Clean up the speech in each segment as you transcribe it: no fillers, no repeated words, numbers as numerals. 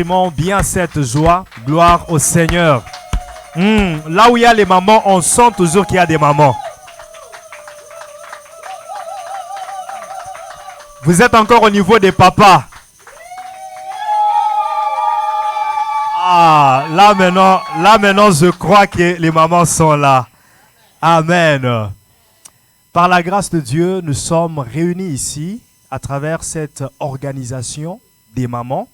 exprimons bien cette joie. Gloire au Seigneur. Là où il y a les mamans, on sent toujours qu'il y a des mamans. Vous êtes encore au niveau des papas. Ah, là maintenant, je crois que les mamans sont là. Amen. Par la grâce de Dieu, nous sommes réunis ici à travers cette organisation des mamans,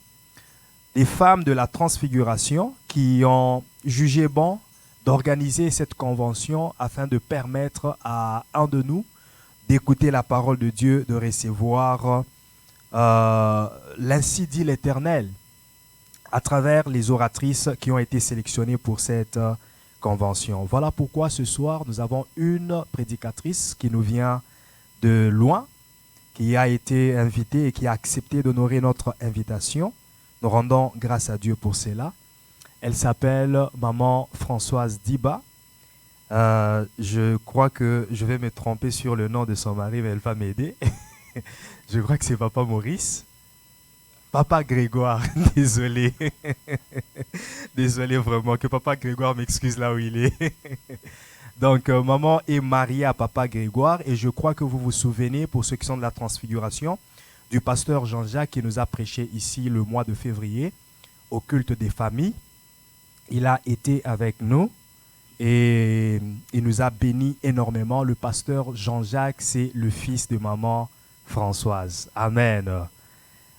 des femmes de la transfiguration qui ont jugé bon d'organiser cette convention afin de permettre à un de nous d'écouter la parole de Dieu, de recevoir l'ainsi dit l'Éternel à travers les oratrices qui ont été sélectionnées pour cette convention. Voilà pourquoi ce soir, nous avons une prédicatrice qui nous vient de loin, qui a été invitée et qui a accepté d'honorer notre invitation. Nous rendons grâce à Dieu pour cela. Elle s'appelle Maman Françoise Diba. Je crois que je vais me tromper sur le nom de son mari, mais elle va m'aider. Je crois que c'est Papa Maurice. Papa Grégoire, désolé. Désolé vraiment, que Papa Grégoire m'excuse là où il est. Donc, maman est mariée à Papa Grégoire et je crois que vous vous souvenez, pour ceux qui sont de la transfiguration, du pasteur Jean-Jacques qui nous a prêché ici le mois de février au culte des familles. Il a été avec nous et il nous a bénis énormément. Le pasteur Jean-Jacques, c'est le fils de maman Françoise. Amen.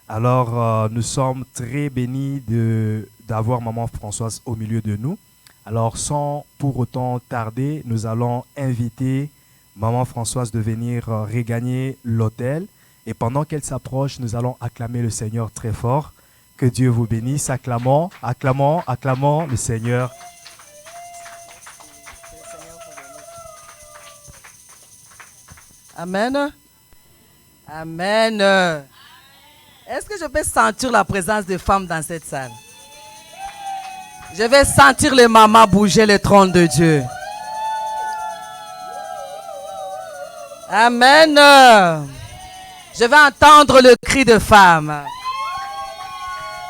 Alors, nous sommes très bénis d'avoir maman Françoise au milieu de nous. Alors, sans pour autant tarder, nous allons inviter maman Françoise de venir regagner l'autel. Et pendant qu'elle s'approche, nous allons acclamer le Seigneur très fort. Que Dieu vous bénisse. Acclamons, acclamons, acclamons le Seigneur. Amen. Amen. Est-ce que je peux sentir la présence des femmes dans cette salle? Je vais sentir les mamans bouger le trône de Dieu. Amen. Je vais entendre le cri de femmes.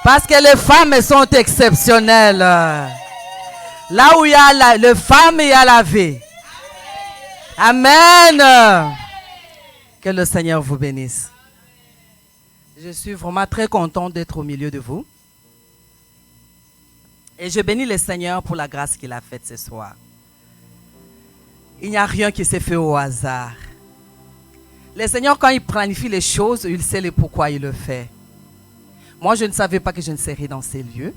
Parce que les femmes sont exceptionnelles. Là où il y a les femmes, il y a la vie. Amen. Que le Seigneur vous bénisse. Je suis vraiment très content d'être au milieu de vous. Et je bénis le Seigneur pour la grâce qu'il a faite ce soir. Il n'y a rien qui s'est fait au hasard. Le Seigneur, quand il planifie les choses, il sait le pourquoi il le fait. Moi, je ne savais pas que je ne serais dans ces lieux.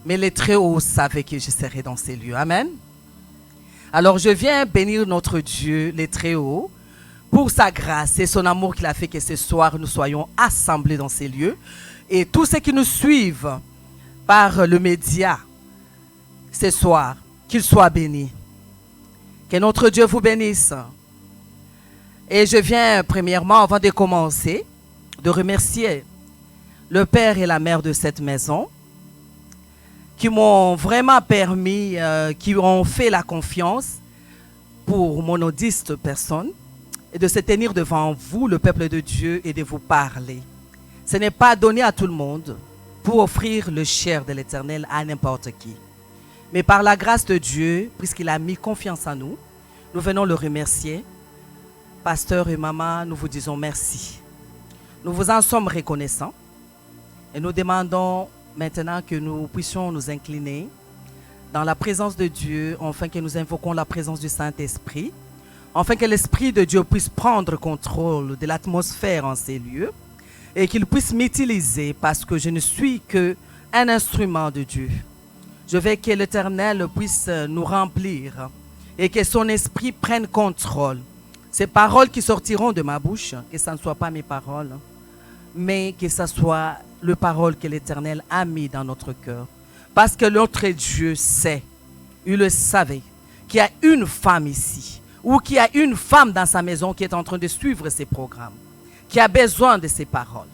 Mais les Très-Hauts savaient que je serais dans ces lieux. Amen. Alors, je viens bénir notre Dieu, les Très-Hauts, pour sa grâce et son amour qu'il a fait que ce soir, nous soyons assemblés dans ces lieux. Et tous ceux qui nous suivent par le média ce soir, qu'ils soient bénis. Que notre Dieu vous bénisse. Et je viens premièrement, avant de commencer, de remercier le père et la mère de cette maison qui m'ont vraiment permis, qui ont fait la confiance pour mon modeste personne et de se tenir devant vous, le peuple de Dieu, et de vous parler. Ce n'est pas donné à tout le monde pour offrir le chair de l'Éternel à n'importe qui. Mais par la grâce de Dieu, puisqu'il a mis confiance en nous, nous venons le remercier. Pasteur et maman, nous vous disons merci. Nous vous en sommes reconnaissants et nous demandons maintenant que nous puissions nous incliner dans la présence de Dieu, afin que nous invoquons la présence du Saint-Esprit, afin que l'Esprit de Dieu puisse prendre contrôle de l'atmosphère en ces lieux et qu'il puisse m'utiliser parce que je ne suis qu'un instrument de Dieu. Je veux que l'Éternel puisse nous remplir et que son Esprit prenne contrôle. Ces paroles qui sortiront de ma bouche, que ce ne soient pas mes paroles, mais que ce soit les paroles que l'Éternel a mis dans notre cœur. Parce que notre Dieu sait, il le savait, qu'il y a une femme ici, ou qu'il y a une femme dans sa maison qui est en train de suivre ces programmes, qui a besoin de ces paroles,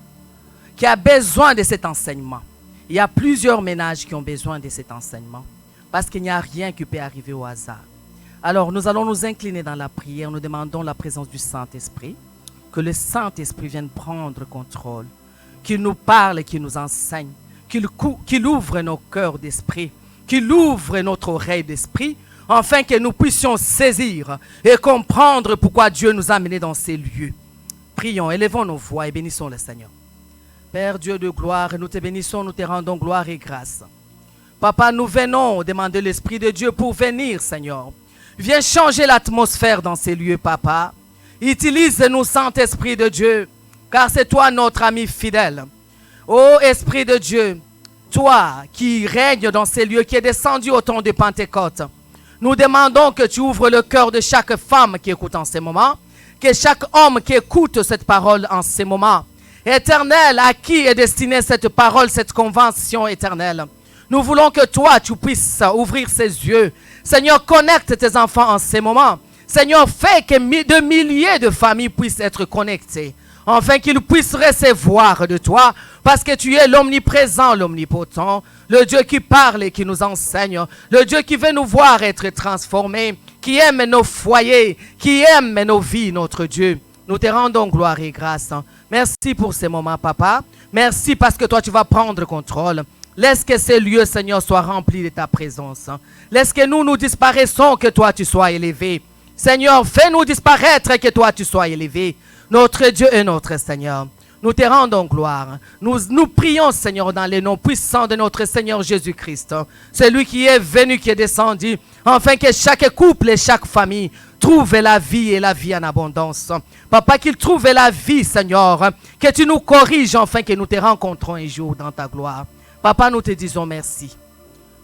qui a besoin de cet enseignement. Il y a plusieurs ménages qui ont besoin de cet enseignement, parce qu'il n'y a rien qui peut arriver au hasard. Alors, nous allons nous incliner dans la prière. Nous demandons la présence du Saint-Esprit. Que le Saint-Esprit vienne prendre contrôle. Qu'il nous parle et qu'il nous enseigne. qu'il ouvre nos cœurs d'esprit, qu'il ouvre notre oreille d'esprit, afin que nous puissions saisir et comprendre pourquoi Dieu nous a menés dans ces lieux. Prions, élevons nos voix et bénissons le Seigneur. Père Dieu de gloire, nous te bénissons, nous te rendons gloire et grâce. Papa, nous venons demander l'Esprit de Dieu pour venir, Seigneur. Viens changer l'atmosphère dans ces lieux, Papa. Utilise-nous, Saint-Esprit de Dieu, car c'est toi notre ami fidèle. Ô Esprit de Dieu, toi qui règnes dans ces lieux, qui est descendu au temps de Pentecôte, nous demandons que tu ouvres le cœur de chaque femme qui écoute en ces moments, que chaque homme qui écoute cette parole en ces moments. Éternel, à qui est destinée cette parole, cette convention éternelle? Nous voulons que toi, tu puisses ouvrir ses yeux. Seigneur, connecte tes enfants en ces moments. Seigneur, fais que de milliers de familles puissent être connectées, afin qu'ils puissent recevoir de toi, parce que tu es l'omniprésent, l'omnipotent, le Dieu qui parle et qui nous enseigne, le Dieu qui veut nous voir être transformés, qui aime nos foyers, qui aime nos vies, notre Dieu. Nous te rendons gloire et grâce. Merci pour ces moments, Papa. Merci parce que toi, tu vas prendre contrôle. Laisse que ces lieux, Seigneur, soient remplis de ta présence. Laisse que nous disparaissons, que toi, tu sois élevé. Seigneur, fais-nous disparaître et que toi, tu sois élevé. Notre Dieu et notre Seigneur. Nous te rendons gloire. Nous prions, Seigneur, dans les noms puissants de notre Seigneur Jésus-Christ. Celui qui est venu, qui est descendu, afin que chaque couple et chaque famille trouve la vie et la vie en abondance. Papa, qu'il trouve la vie, Seigneur, que tu nous corriges, afin que nous te rencontrons un jour dans ta gloire. Papa, nous te disons merci.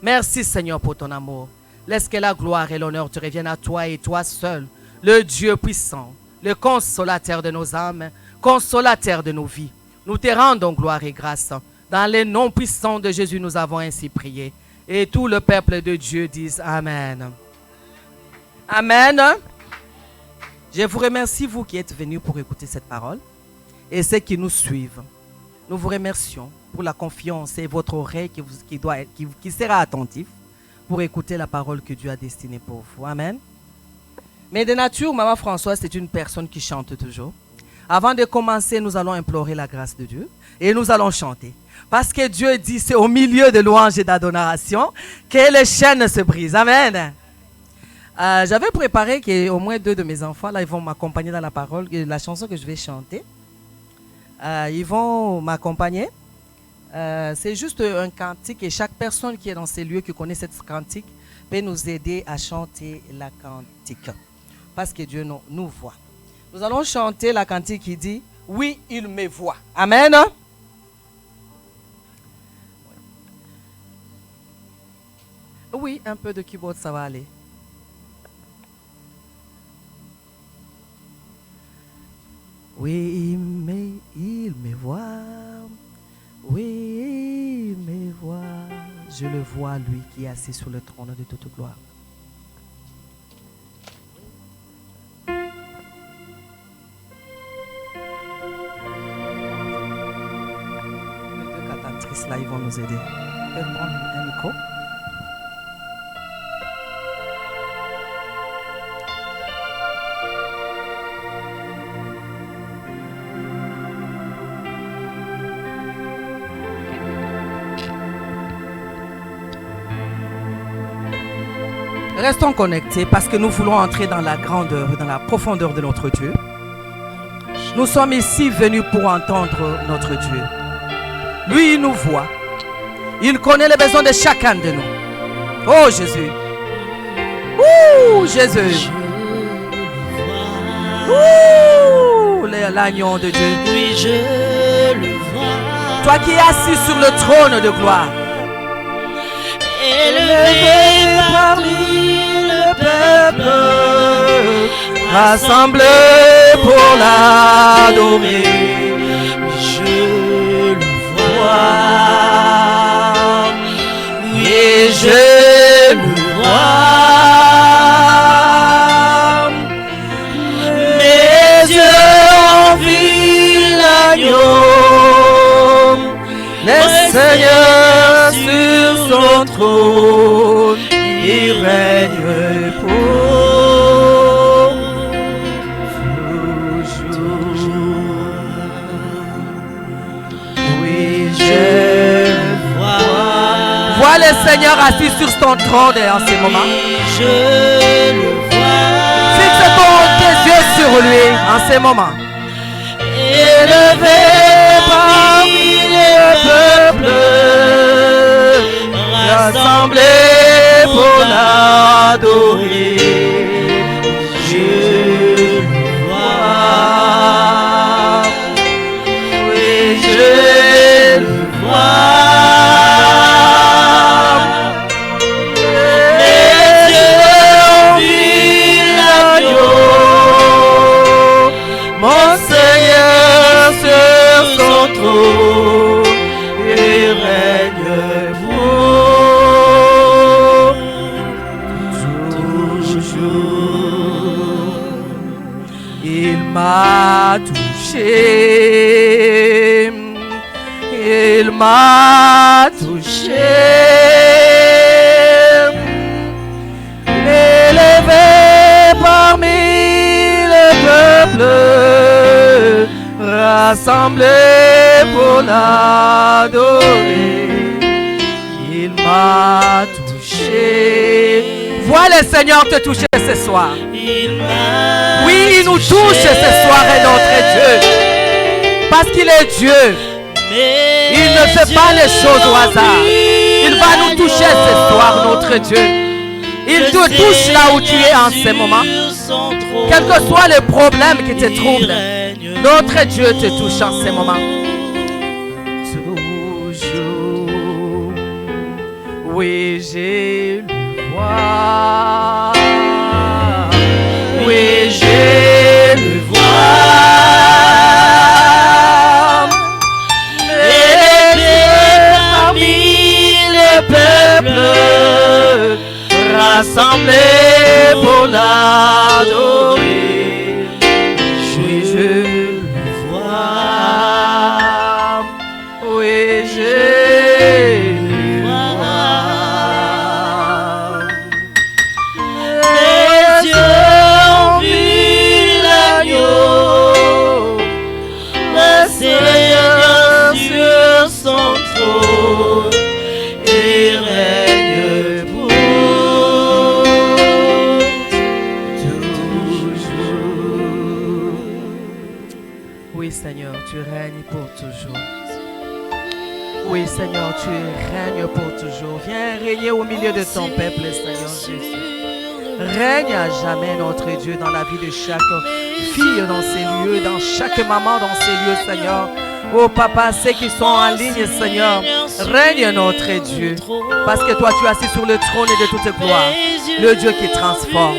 Merci, Seigneur, pour ton amour. Laisse que la gloire et l'honneur te reviennent à toi et toi seul, le Dieu puissant, le consolateur de nos âmes, consolateur de nos vies. Nous te rendons gloire et grâce. Dans les noms puissants de Jésus, nous avons ainsi prié. Et tout le peuple de Dieu dise Amen. Amen. Je vous remercie, vous qui êtes venus pour écouter cette parole, et ceux qui nous suivent. Nous vous remercions pour la confiance et votre oreille qui sera attentive pour écouter la parole que Dieu a destinée pour vous. Amen. Mais de nature, Maman Françoise, c'est une personne qui chante toujours. Avant de commencer, nous allons implorer la grâce de Dieu et nous allons chanter. Parce que Dieu dit, c'est au milieu de louanges et d'adoration que les chaînes se brisent. Amen. J'avais préparé qu'au moins 2 de mes enfants, là, ils vont m'accompagner dans la parole, la chanson que je vais chanter. Ils vont m'accompagner. C'est juste un cantique et chaque personne qui est dans ces lieux, qui connaît cette cantique, peut nous aider à chanter la cantique. Parce que Dieu nous voit. Nous allons chanter la cantique qui dit « Oui, il me voit ». Amen. Oui, un peu de keyboard, ça va aller. Oui, il me voit. Oui, il me voit. Je le vois, lui qui est assis sur le trône de toute gloire. Les 2 cantatrices là, ils vont nous aider. Ils peuvent prendre un micro. Restons connectés parce que nous voulons entrer dans la grandeur, dans la profondeur de notre Dieu. Nous sommes ici venus pour entendre notre Dieu. Lui, il nous voit. Il connaît les besoins de chacun de nous. Oh Jésus. Ouh Jésus. Ouh l'agneau de Dieu. Oui, je le vois. Toi qui es assis sur le trône de gloire. Élevé parmi le peuple, rassemblé pour l'adorer. Je le vois. Oui, je le vois. Mes yeux ont vu l'agneau, Le Seigneur sur son trône, il règne pour toujours. Oui, je le vois. Vois le Seigneur assis sur son trône en ce moment. Je le vois. Fixe tes yeux sur lui en ce moment. Élevé parmi les peuples, rassemblés pour l'adorer. Je le vois. Oui, je le vois. M'a touché, il m'a touché, élevé parmi les peuples, rassemblés pour l'adorer, il m'a touché. Vois le Seigneur te toucher ce soir. Oui, il nous touche ce soir, est notre Dieu. Parce qu'il est Dieu. Il ne fait pas les choses au hasard. Il va nous toucher ce soir, notre Dieu. Il te touche là où tu es en ce moment. Quel que soit le problème qui te trouble, notre Dieu te touche en ce moment. Toujours. Oui, j'ai le voir. Oui, je le vois. Élevé parmi les peuples, rassemblés pour l'adorer. Oui, je le vois. Oui, je le vois. Les yeux Seigneur sur son trône et règne pour toujours. Oui, Seigneur, tu règnes pour toujours. Oui, Seigneur, tu règnes pour toujours. Viens régner au milieu de ton peuple, Seigneur Jésus. Règne à jamais, notre Dieu, dans la vie de chaque fille dans ces lieux, dans chaque maman dans ces lieux, Seigneur. Oh Papa, ceux qui sont en ligne, Seigneur, règne notre Dieu. Parce que toi, tu es assis sur le trône de toute gloire. Le Dieu qui transforme.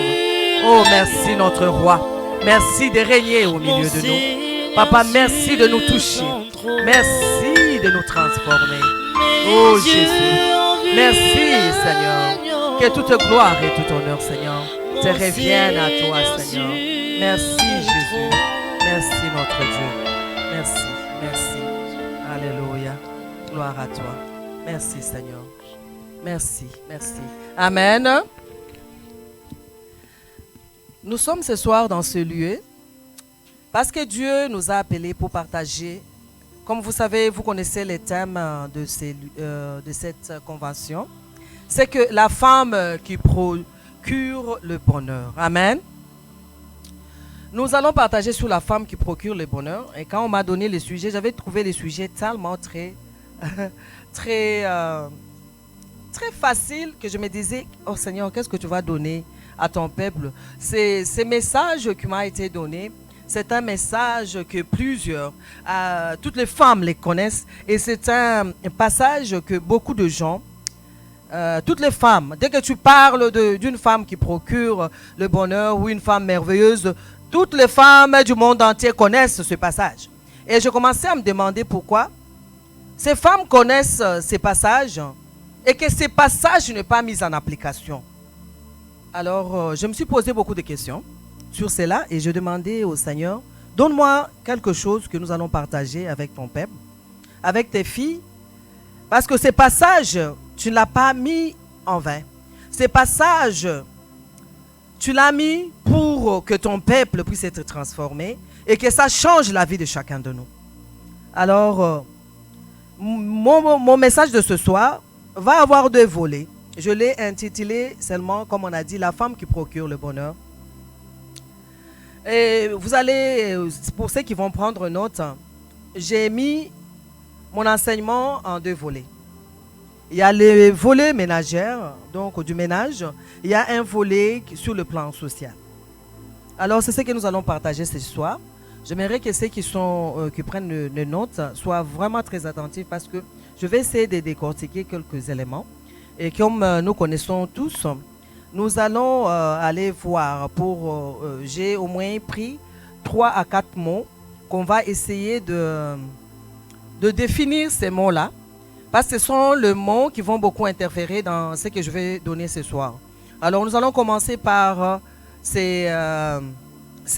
Oh, merci notre roi. Merci de régner au milieu de nous. Papa, merci de nous toucher. Merci de nous transformer. Oh Jésus, merci Seigneur. Que toute gloire et tout honneur, Seigneur, te reviennent à toi, Seigneur. Merci Jésus. Merci notre Dieu. Merci, merci. Alléluia. Gloire à toi. Merci Seigneur. Merci, merci. Amen. Nous sommes ce soir dans ce lieu parce que Dieu nous a appelés pour partager. Comme vous savez, vous connaissez les thèmes de cette convention. C'est que la femme qui procure le bonheur. Amen. Nous allons partager sur la femme qui procure le bonheur. Et quand on m'a donné le sujet, j'avais trouvé le sujet tellement très facile que je me disais, oh Seigneur, qu'est-ce que tu vas donner à ton peuple? Ce message qui m'a été donné, c'est un message que toutes les femmes les connaissent. Et c'est un passage que beaucoup de gens, toutes les femmes, dès que tu parles d'une femme qui procure le bonheur ou une femme merveilleuse, toutes les femmes du monde entier connaissent ce passage. Et je commençais à me demander pourquoi ces femmes connaissent ces passages et que ces passages ne sont pas mis en application. Alors, je me suis posé beaucoup de questions sur cela et je demandais au Seigneur, donne-moi quelque chose que nous allons partager avec ton peuple, avec tes filles, parce que ces passages, tu ne l'as pas mis en vain. Ces passages, tu l'as mis pour que ton peuple puisse être transformé et que ça change la vie de chacun de nous. Alors, mon message de ce soir va avoir 2 volets. Je l'ai intitulé seulement, comme on a dit, la femme qui procure le bonheur. Et vous allez, pour ceux qui vont prendre note, j'ai mis mon enseignement en 2 volets. Il y a le volet ménagère, donc du ménage. Il y a un volet sur le plan social. Alors, c'est ce que nous allons partager ce soir. J'aimerais que ceux qui prennent les notes soient vraiment très attentifs parce que je vais essayer de décortiquer quelques éléments. Et comme nous connaissons tous, nous allons aller voir j'ai au moins pris 3 à 4 mots qu'on va essayer de définir ces mots-là. Parce que ce sont les mots qui vont beaucoup interférer dans ce que je vais donner ce soir. Alors, nous allons commencer par ces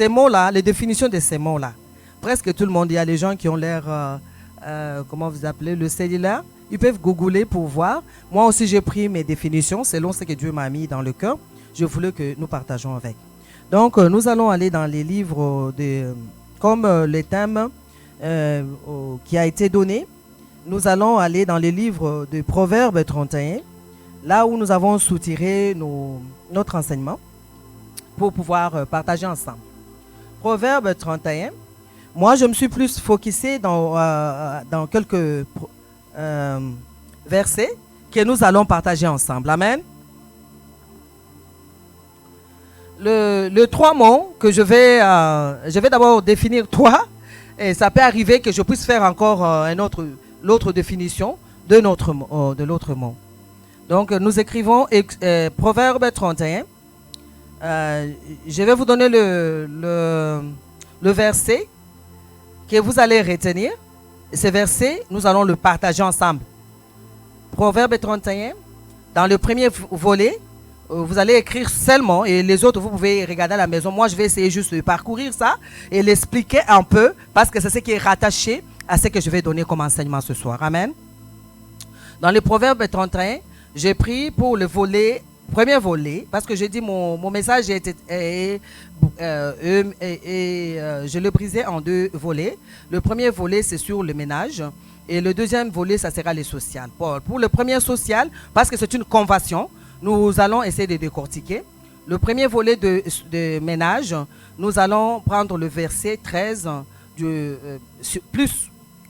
mots-là, les définitions de ces mots-là. Presque tout le monde, il y a les gens qui ont l'air, comment vous appelez, le cellulaire. Ils peuvent googler pour voir. Moi aussi, j'ai pris mes définitions selon ce que Dieu m'a mis dans le cœur. Je voulais que nous partageons avec. Donc, nous allons aller dans les livres, comme le thème qui a été donné. Nous allons aller dans les livres de Proverbes 31, là où nous avons soutiré notre enseignement pour pouvoir partager ensemble. Proverbes 31, moi je me suis plus focusé dans quelques versets que nous allons partager ensemble. Amen. Le 3 mots que je vais d'abord définir 3, et ça peut arriver que je puisse faire encore l'autre définition de l'autre mot. Donc, nous écrivons Proverbe 31. Je vais vous donner le verset que vous allez retenir. Et ce verset, nous allons le partager ensemble. Proverbe 31, dans le premier volet, vous allez écrire seulement et les autres, vous pouvez regarder à la maison. Moi, je vais essayer juste de parcourir ça et l'expliquer un peu parce que c'est ce qui est rattaché à ce que je vais donner comme enseignement ce soir. Amen. Dans le Proverbe 31, j'ai pris pour le premier volet, parce que j'ai dit mon message je le brisais en 2 volets. Le premier volet, c'est sur le ménage. Et le deuxième volet, ça sera le social. Pour le premier social, parce que c'est une convention, nous allons essayer de décortiquer. Le premier volet de ménage, nous allons prendre le verset 13 plus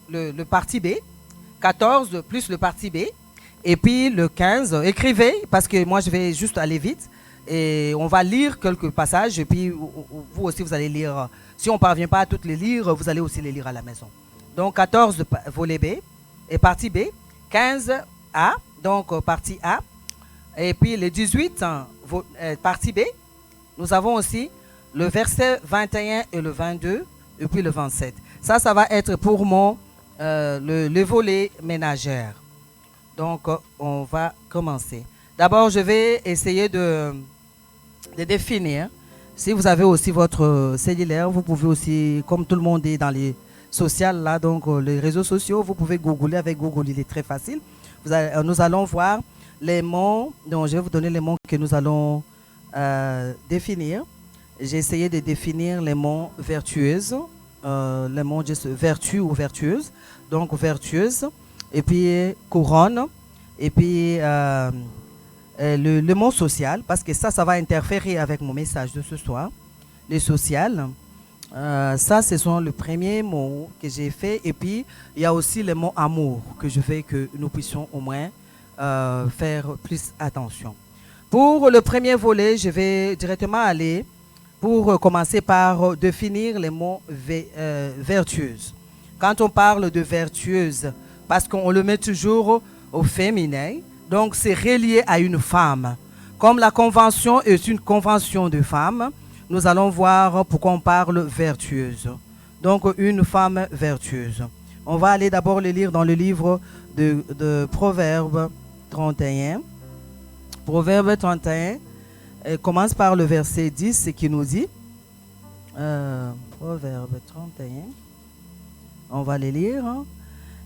le parti B, 14 plus le parti B, et puis le 15. Écrivez, parce que moi je vais juste aller vite, et on va lire quelques passages, et puis vous aussi vous allez lire. Si on ne parvient pas à toutes les lire, vous allez aussi les lire à la maison. Donc 14 volet B, et partie B, 15 A, donc partie A, et puis le 18 partie B. Nous avons aussi le verset 21 et le 22, et puis le 27. Ça va être pour le volet ménagère. Donc, on va commencer. D'abord, je vais essayer de définir. Si vous avez aussi votre cellulaire, vous pouvez aussi, comme tout le monde est dans les sociales, là, donc les réseaux sociaux, vous pouvez googler. Avec Google, il est très facile. Nous allons voir les mots. Donc, je vais vous donner les mots que nous allons définir. J'ai essayé de définir les mots vertueuses. Les mots vertu ou vertueuse. Donc, vertueuse. Et puis, couronne. Et puis, le mot social. Parce que ça va interférer avec mon message de ce soir. Le social. Ça, ce sont les premiers mots que j'ai fait. Et puis, il y a aussi le mot amour que je veux que nous puissions au moins faire plus attention. Pour le premier volet, je vais directement aller pour commencer par définir les mots vertueuse. Quand on parle de vertueuse, parce qu'on le met toujours au féminin, donc c'est relié à une femme. Comme la convention est une convention de femmes, nous allons voir pourquoi on parle vertueuse. Donc une femme vertueuse. On va aller d'abord le lire dans le livre de Proverbes 31. Proverbe 31 commence par le verset 10 qui nous dit, Proverbe 31, on va les lire.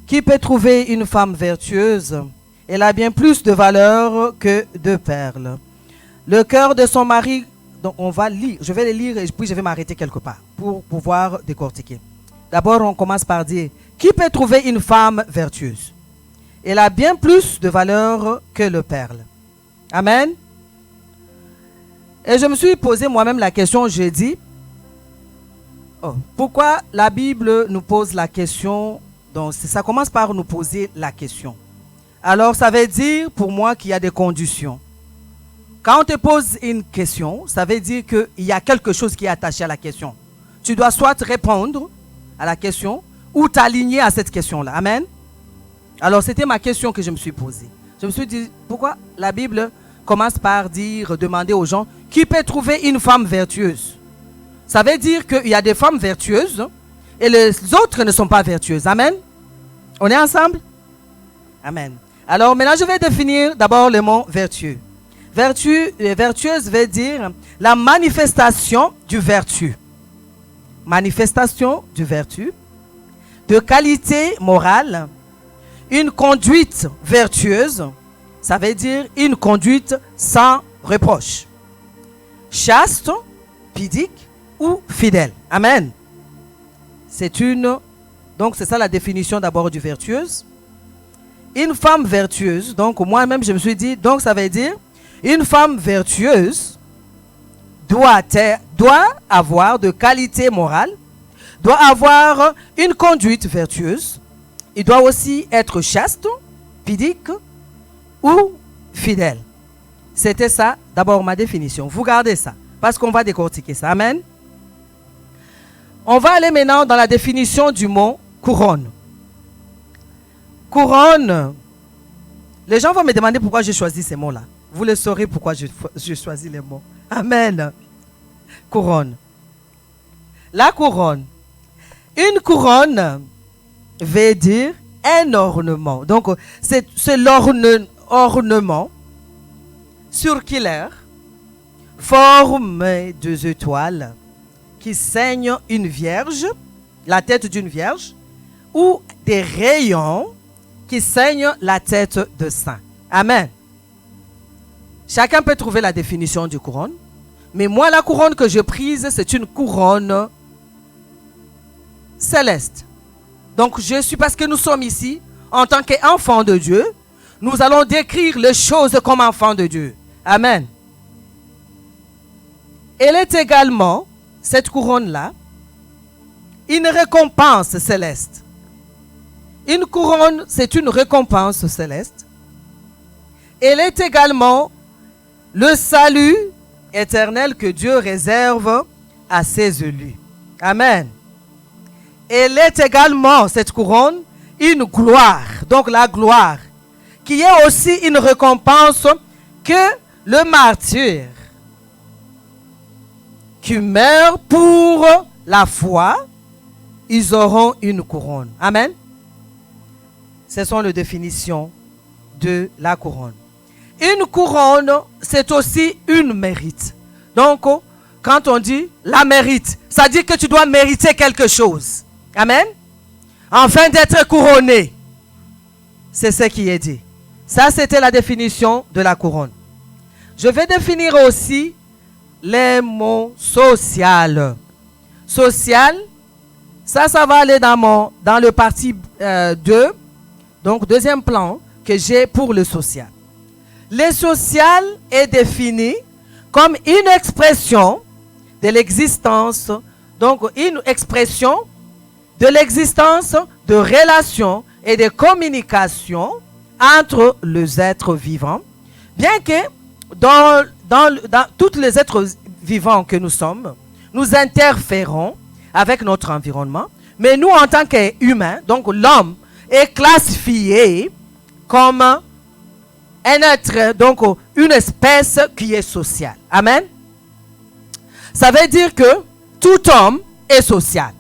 Qui peut trouver une femme vertueuse? Elle a bien plus de valeur que de perles. Le cœur de son mari, donc on va lire, je vais les lire et puis je vais m'arrêter quelque part pour pouvoir décortiquer. D'abord, on commence par dire, qui peut trouver une femme vertueuse? Elle a bien plus de valeur que le perle. Amen. Et je me suis posé moi-même la question, j'ai dit, pourquoi la Bible nous pose la question? Donc ça commence par nous poser la question. Alors ça veut dire pour moi qu'il y a des conditions. Quand on te pose une question, ça veut dire qu'il y a quelque chose qui est attaché à la question. Tu dois soit répondre à la question ou t'aligner à cette question-là. Amen. Alors c'était ma question que je me suis posée. Je me suis dit, pourquoi la Bible commence par demander aux gens qui peut trouver une femme vertueuse? Ça veut dire qu'il y a des femmes vertueuses et les autres ne sont pas vertueuses. Amen. On est ensemble? Amen. Alors maintenant, je vais définir d'abord le mot vertueux. Vertueuse veut dire la manifestation du vertu. Manifestation du vertu, de qualité morale, une conduite vertueuse, ça veut dire une conduite sans reproche. Chaste, pudique ou fidèle. Amen. Donc c'est ça la définition d'abord du vertueuse. Une femme vertueuse, donc moi-même je me suis dit, donc ça veut dire une femme vertueuse doit avoir de qualité morale, doit avoir une conduite vertueuse, il doit aussi être chaste, pudique ou fidèle. C'était ça d'abord ma définition. Vous gardez ça parce qu'on va décortiquer ça. Amen. On va aller maintenant dans la définition du mot couronne. Couronne. Les gens vont me demander pourquoi j'ai choisi ces mots-là. Vous le saurez pourquoi j'ai choisi les mots. Amen. Couronne. La couronne. Une couronne veut dire un ornement. Donc, c'est l'ornement circulaire formé de 2 étoiles qui ceignent une vierge, la tête d'une vierge, ou des rayons qui ceignent la tête de saint. Amen. Chacun peut trouver la définition du couronne. Mais moi, la couronne que je prise, c'est une couronne céleste. Donc, parce que nous sommes ici, en tant qu'enfants de Dieu, nous allons décrire les choses comme enfants de Dieu. Amen. Elle est également, cette couronne-là, une récompense céleste. Une couronne, c'est une récompense céleste. Elle est également le salut éternel que Dieu réserve à ses élus. Amen. Elle est également, cette couronne, une gloire. Donc la gloire, qui est aussi une récompense que le martyr qui meurt pour la foi, ils auront une couronne. Amen. Ce sont les définitions de la couronne. Une couronne, c'est aussi une mérite. Donc, quand on dit la mérite, ça dit que tu dois mériter quelque chose. Amen. Afin d'être couronné. C'est ce qui est dit. Ça, c'était la définition de la couronne. Je vais définir aussi les mots social. Social, ça va aller dans le partie 2. Donc, deuxième plan que j'ai pour le social. Le social est défini comme une expression de l'existence, donc une expression de l'existence de relations et de communications entre les êtres vivants, bien que dans tous les êtres vivants que nous sommes, nous interférons avec notre environnement, mais nous en tant qu'humains, donc l'homme est classifié comme un être, donc une espèce qui est sociale. Amen. Ça veut dire que tout homme est social.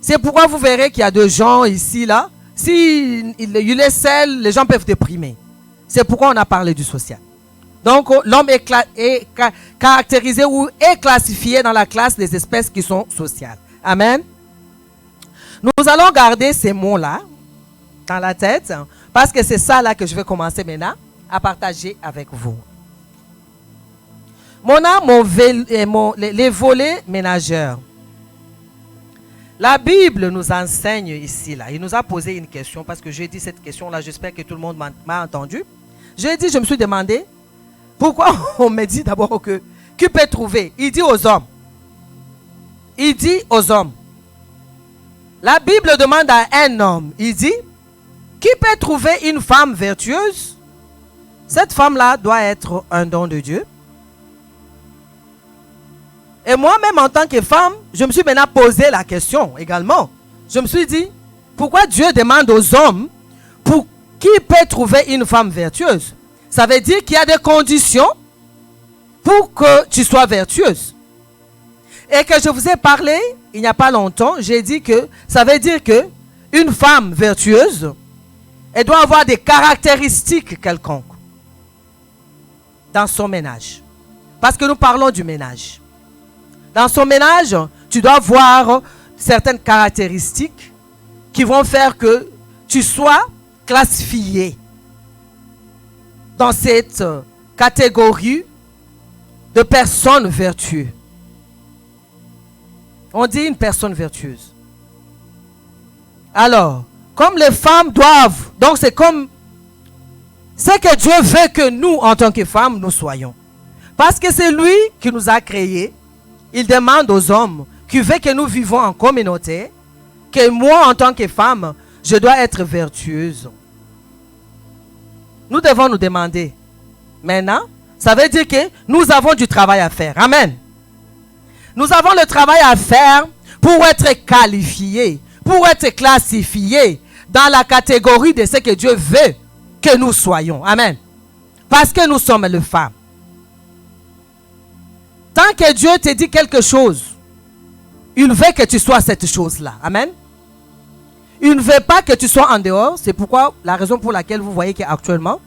C'est pourquoi vous verrez qu'il y a des gens ici, là. Si il est seul, les gens peuvent déprimer. C'est pourquoi on a parlé du social. Donc, l'homme est caractérisé ou est classifié dans la classe des espèces qui sont sociales. Amen. Nous allons garder ces mots-là dans la tête, parce que c'est ça là que je vais commencer maintenant à partager avec vous. Les volets ménageurs. La Bible nous enseigne ici, là. Il nous a posé une question parce que j'ai dit cette question-là. J'espère que tout le monde m'a entendu. Je me suis demandé pourquoi on me dit d'abord que qui peut trouver. Il dit aux hommes. Il dit aux hommes. La Bible demande à un homme. Il dit, qui peut trouver une femme vertueuse? Cette femme-là doit être un don de Dieu. Et moi-même, en tant que femme, je me suis maintenant posé la question également. Je me suis dit, pourquoi Dieu demande aux hommes pour qui peut trouver une femme vertueuse? Ça veut dire qu'il y a des conditions pour que tu sois vertueuse. Et que je vous ai parlé, il n'y a pas longtemps, j'ai dit que ça veut dire que une femme vertueuse, elle doit avoir des caractéristiques quelconques dans son ménage. Parce que nous parlons du ménage. Dans son ménage, tu dois avoir certaines caractéristiques qui vont faire que tu sois classifié dans cette catégorie de personnes vertueuses. On dit une personne vertueuse. Alors, comme les femmes doivent, donc c'est comme ce que Dieu veut que nous, en tant que femmes, nous soyons. Parce que c'est lui qui nous a créés. Il demande aux hommes qui veut que nous vivons en communauté, que moi, en tant que femme, je dois être vertueuse. Nous devons nous demander. Maintenant, ça veut dire que nous avons du travail à faire. Amen. Nous avons le travail à faire pour être qualifiés, pour être classifiés dans la catégorie de ce que Dieu veut que nous soyons. Amen. Parce que nous sommes les femmes. Tant que Dieu te dit quelque chose, il veut que tu sois cette chose-là. Amen. Il ne veut pas que tu sois en dehors. C'est pourquoi, la raison pour laquelle vous voyez qu'actuellement,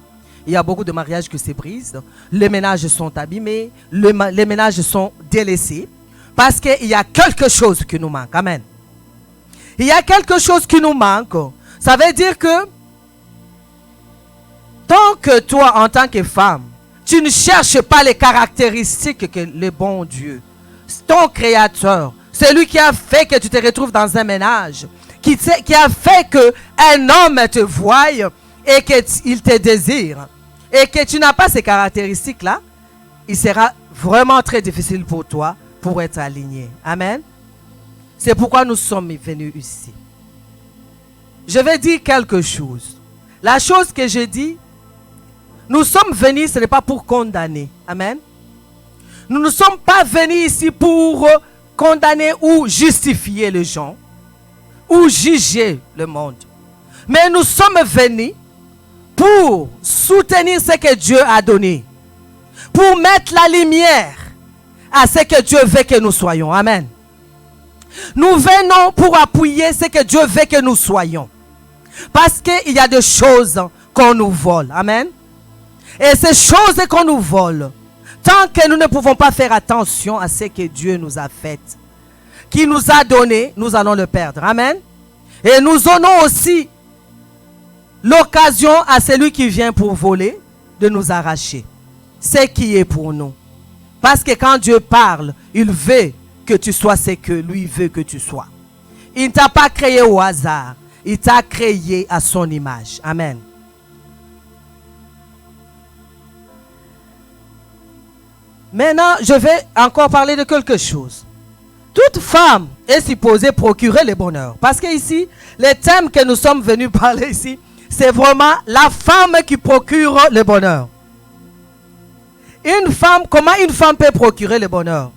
il y a beaucoup de mariages qui se brisent. Les ménages sont abîmés. Les ménages sont délaissés. Parce qu'il y a quelque chose qui nous manque. Amen. Il y a quelque chose qui nous manque. Ça veut dire que tant que toi, en tant que femme, tu ne cherches pas les caractéristiques que le bon Dieu, ton créateur, celui qui a fait que tu te retrouves dans un ménage, qui a fait qu'un homme te voie et qu'il te désire, et que tu n'as pas ces caractéristiques-là, il sera vraiment très difficile pour toi pour être aligné. Amen. C'est pourquoi nous sommes venus ici. Je vais dire quelque chose. La chose que je dis, nous sommes venus, ce n'est pas pour condamner. Amen. Nous ne sommes pas venus ici pour condamner ou justifier les gens, ou juger le monde. Mais nous sommes venus pour soutenir ce que Dieu a donné, pour mettre la lumière à ce que Dieu veut que nous soyons. Amen. Nous venons pour appuyer ce que Dieu veut que nous soyons. Parce qu'il y a des choses qu'on nous vole. Amen. Et ces choses qu'on nous vole, tant que nous ne pouvons pas faire attention à ce que Dieu nous a fait, qui nous a donné, nous allons le perdre. Amen. Et nous donnons aussi l'occasion à celui qui vient pour voler de nous arracher ce qui est pour nous. Parce que quand Dieu parle, il veut que tu sois ce que lui veut que tu sois. Il ne t'a pas créé au hasard. Il t'a créé à son image. Amen. Maintenant, je vais encore parler de quelque chose. Toute femme est supposée procurer le bonheur. Parce que ici, le thème que nous sommes venus parler ici, c'est vraiment la femme qui procure le bonheur. Une femme, comment une femme peut procurer le bonheur?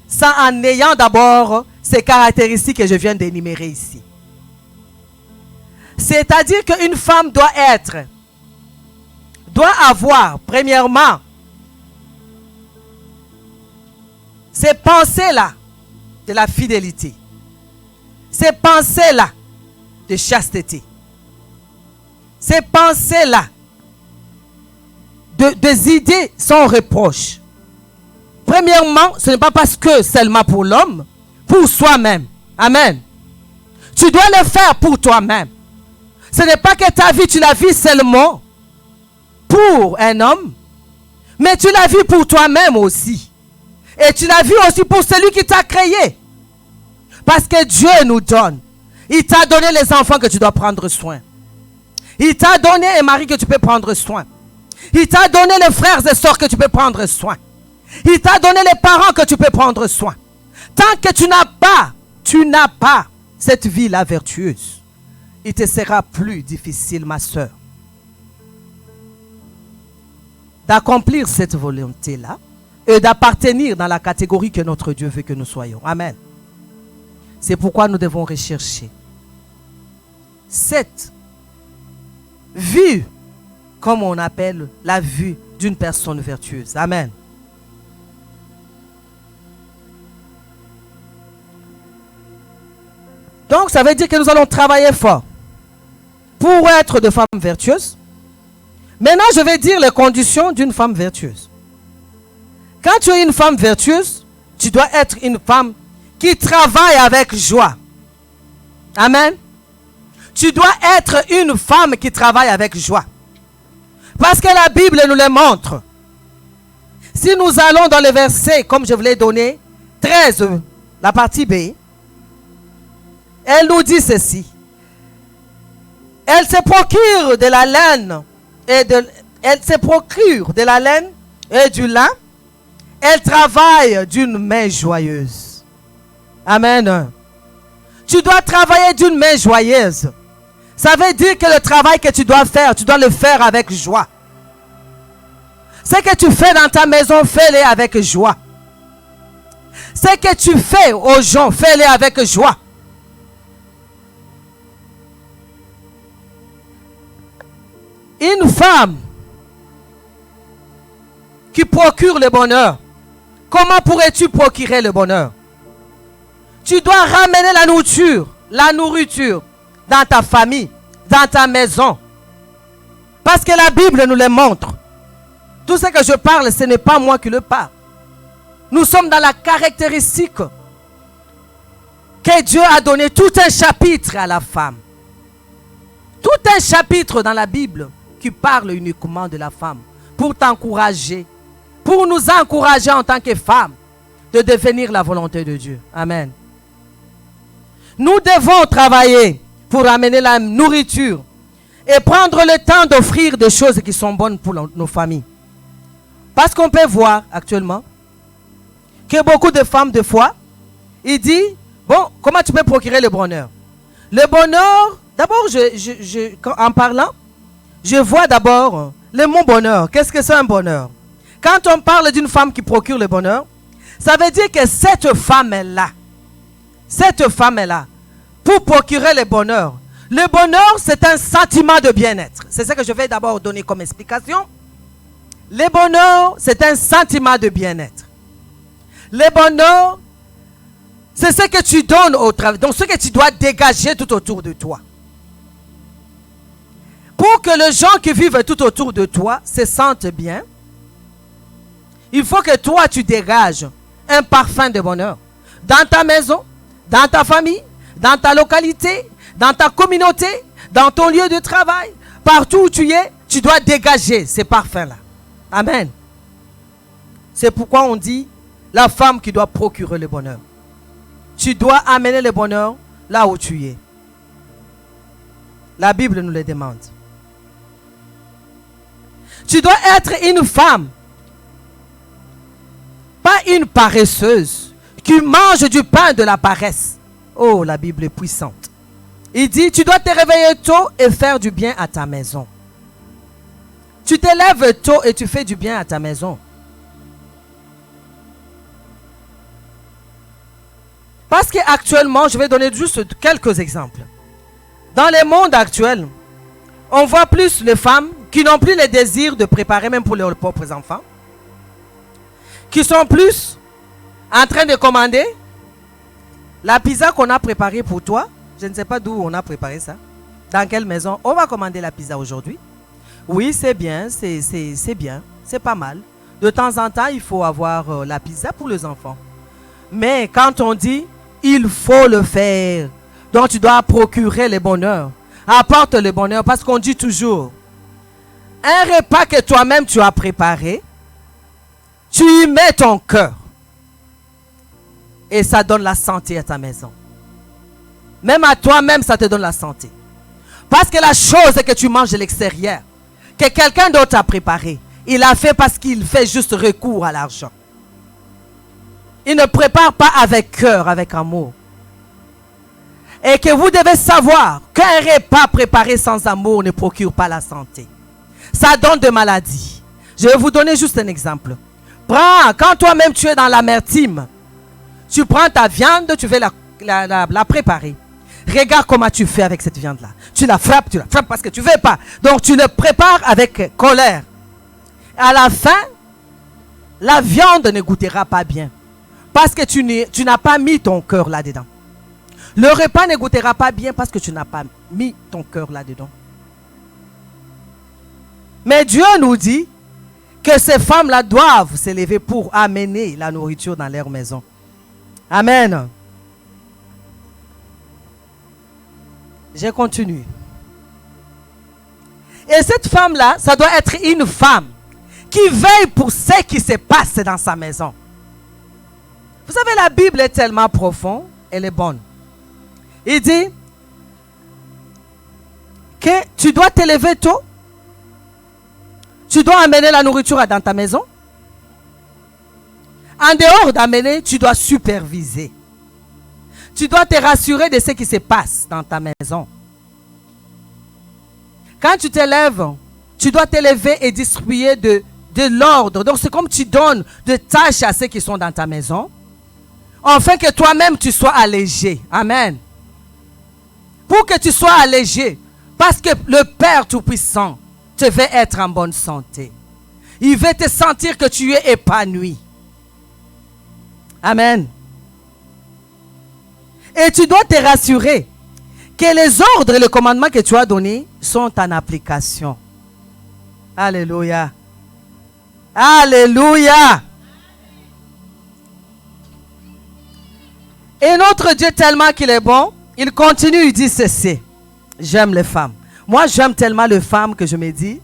C'est en ayant d'abord ces caractéristiques que je viens d'énumérer ici. C'est-à-dire qu'une femme doit avoir, premièrement, ces pensées-là de la fidélité. Ces pensées-là de chasteté. Ces pensées-là des idées sans reproche. Premièrement, ce n'est pas parce que seulement pour l'homme, pour soi-même. Amen. Tu dois le faire pour toi-même. Ce n'est pas que ta vie, tu la vis seulement pour un homme, mais tu la vis pour toi-même aussi. Et tu la vis aussi pour celui qui t'a créé. Parce que Dieu nous donne. Il t'a donné les enfants que tu dois prendre soin. Il t'a donné un mari que tu peux prendre soin. Il t'a donné les frères et sœurs que tu peux prendre soin. Il t'a donné les parents que tu peux prendre soin. Tant que tu n'as pas cette vie-là vertueuse, il te sera plus difficile, ma sœur, d'accomplir cette volonté-là et d'appartenir dans la catégorie que notre Dieu veut que nous soyons. Amen. C'est pourquoi nous devons rechercher cette vue, comme on appelle la vue d'une personne vertueuse. Amen. Donc, ça veut dire que nous allons travailler fort pour être de femmes vertueuses. Maintenant, je vais dire les conditions d'une femme vertueuse. Quand tu es une femme vertueuse, tu dois être une femme qui travaille avec joie. Amen. Tu dois être une femme qui travaille avec joie. Parce que la Bible nous le montre. Si nous allons dans le verset, comme je vous l'ai donné, 13, la partie B, elle nous dit ceci. Elle se procure de la laine elle se procure de la laine et du lin. Elle travaille d'une main joyeuse. Amen. Tu dois travailler d'une main joyeuse. Ça veut dire que le travail que tu dois le faire avec joie. Ce que tu fais dans ta maison, fais-le avec joie. Ce que tu fais aux gens, fais-le avec joie. Une femme qui procure le bonheur, comment pourrais-tu procurer le bonheur? Tu dois ramener la nourriture dans ta famille, dans ta maison. Parce que la Bible nous le montre. Tout ce que je parle, ce n'est pas moi qui le parle. Nous sommes dans la caractéristique que Dieu a donné tout un chapitre à la femme. Tout un chapitre dans la Bible qui parle uniquement de la femme. Pour t'encourager, pour nous encourager en tant que femme de devenir la volonté de Dieu. Amen. Nous devons travailler pour amener la nourriture et prendre le temps d'offrir des choses qui sont bonnes pour nos familles. Parce qu'on peut voir actuellement que beaucoup de femmes, des fois, ils disent, bon, comment tu peux procurer le bonheur? Le bonheur, d'abord, en parlant, je vois d'abord le mot bonheur. Qu'est-ce que c'est un bonheur? Quand on parle d'une femme qui procure le bonheur, ça veut dire que cette femme-là, pour procurer le bonheur, c'est un sentiment de bien-être. C'est ce que je vais d'abord donner comme explication. Le bonheur, c'est un sentiment de bien-être. Le bonheur, c'est ce que tu donnes au travail. Donc, ce que tu dois dégager tout autour de toi. Pour que les gens qui vivent tout autour de toi se sentent bien, il faut que toi, tu dégages un parfum de bonheur. Dans ta maison, dans ta famille, dans ta localité, dans ta communauté, dans ton lieu de travail, partout où tu es, tu dois dégager ces parfums-là. Amen. C'est pourquoi on dit la femme qui doit procurer le bonheur. Tu dois amener le bonheur là où tu es. La Bible nous le demande. Tu dois être une femme, pas une paresseuse qui mange du pain de la paresse. Oh, la Bible est puissante. Il dit, tu dois te réveiller tôt et faire du bien à ta maison. Tu te lèves tôt et tu fais du bien à ta maison. Parce qu'actuellement, je vais donner juste quelques exemples. Dans le monde actuel, on voit plus les femmes qui n'ont plus le désir de préparer même pour leurs propres enfants, qui sont plus en train de commander la pizza qu'on a préparée pour toi. Je ne sais pas d'où on a préparé ça. Dans quelle maison? On va commander la pizza aujourd'hui. Oui, c'est bien, c'est bien, c'est pas mal. De temps en temps, il faut avoir la pizza pour les enfants. Mais quand on dit, il faut le faire, donc tu dois procurer le bonheur. Apporte le bonheur, parce qu'on dit toujours, un repas que toi-même tu as préparé, tu y mets ton cœur. Et ça donne la santé à ta maison. Même à toi-même, ça te donne la santé. Parce que la chose que tu manges de l'extérieur, que quelqu'un d'autre a préparé, il a fait parce qu'il fait juste recours à l'argent. Il ne prépare pas avec cœur, avec amour. Et que vous devez savoir qu'un repas préparé sans amour ne procure pas la santé. Ça donne des maladies. Je vais vous donner juste un exemple. Prends, quand toi-même tu es dans l'amertume, tu prends ta viande, tu veux la préparer. Regarde comment tu fais avec cette viande-là. Tu la frappes parce que tu ne veux pas. Donc tu le prépares avec colère. À la fin, la viande ne goûtera pas bien. Parce que tu n'as pas mis ton cœur là-dedans. Le repas ne goûtera pas bien parce que tu n'as pas mis ton cœur là-dedans. Mais Dieu nous dit que ces femmes-là doivent s'élever pour amener la nourriture dans leur maison. Amen. Je continue. Et cette femme-là, ça doit être une femme qui veille pour ce qui se passe dans sa maison. Vous savez, la Bible est tellement profonde, elle est bonne. Il dit que tu dois t'élever tôt. Tu dois amener la nourriture dans ta maison. En dehors d'amener, tu dois superviser. Tu dois te rassurer de ce qui se passe dans ta maison. Quand tu t'élèves, tu dois t'élever et distribuer de l'ordre. Donc c'est comme tu donnes de tâches à ceux qui sont dans ta maison, afin que toi-même tu sois allégé. Amen. Pour que tu sois allégé, parce que le Père Tout-Puissant te veut être en bonne santé. Il veut te sentir que tu es épanoui. Amen. Et tu dois te rassurer que les ordres et les commandements que tu as donnés sont en application. Alléluia. Alléluia. Et notre Dieu, tellement qu'il est bon, il continue, il dit ceci. J'aime les femmes. Moi, j'aime tellement les femmes que je me dis,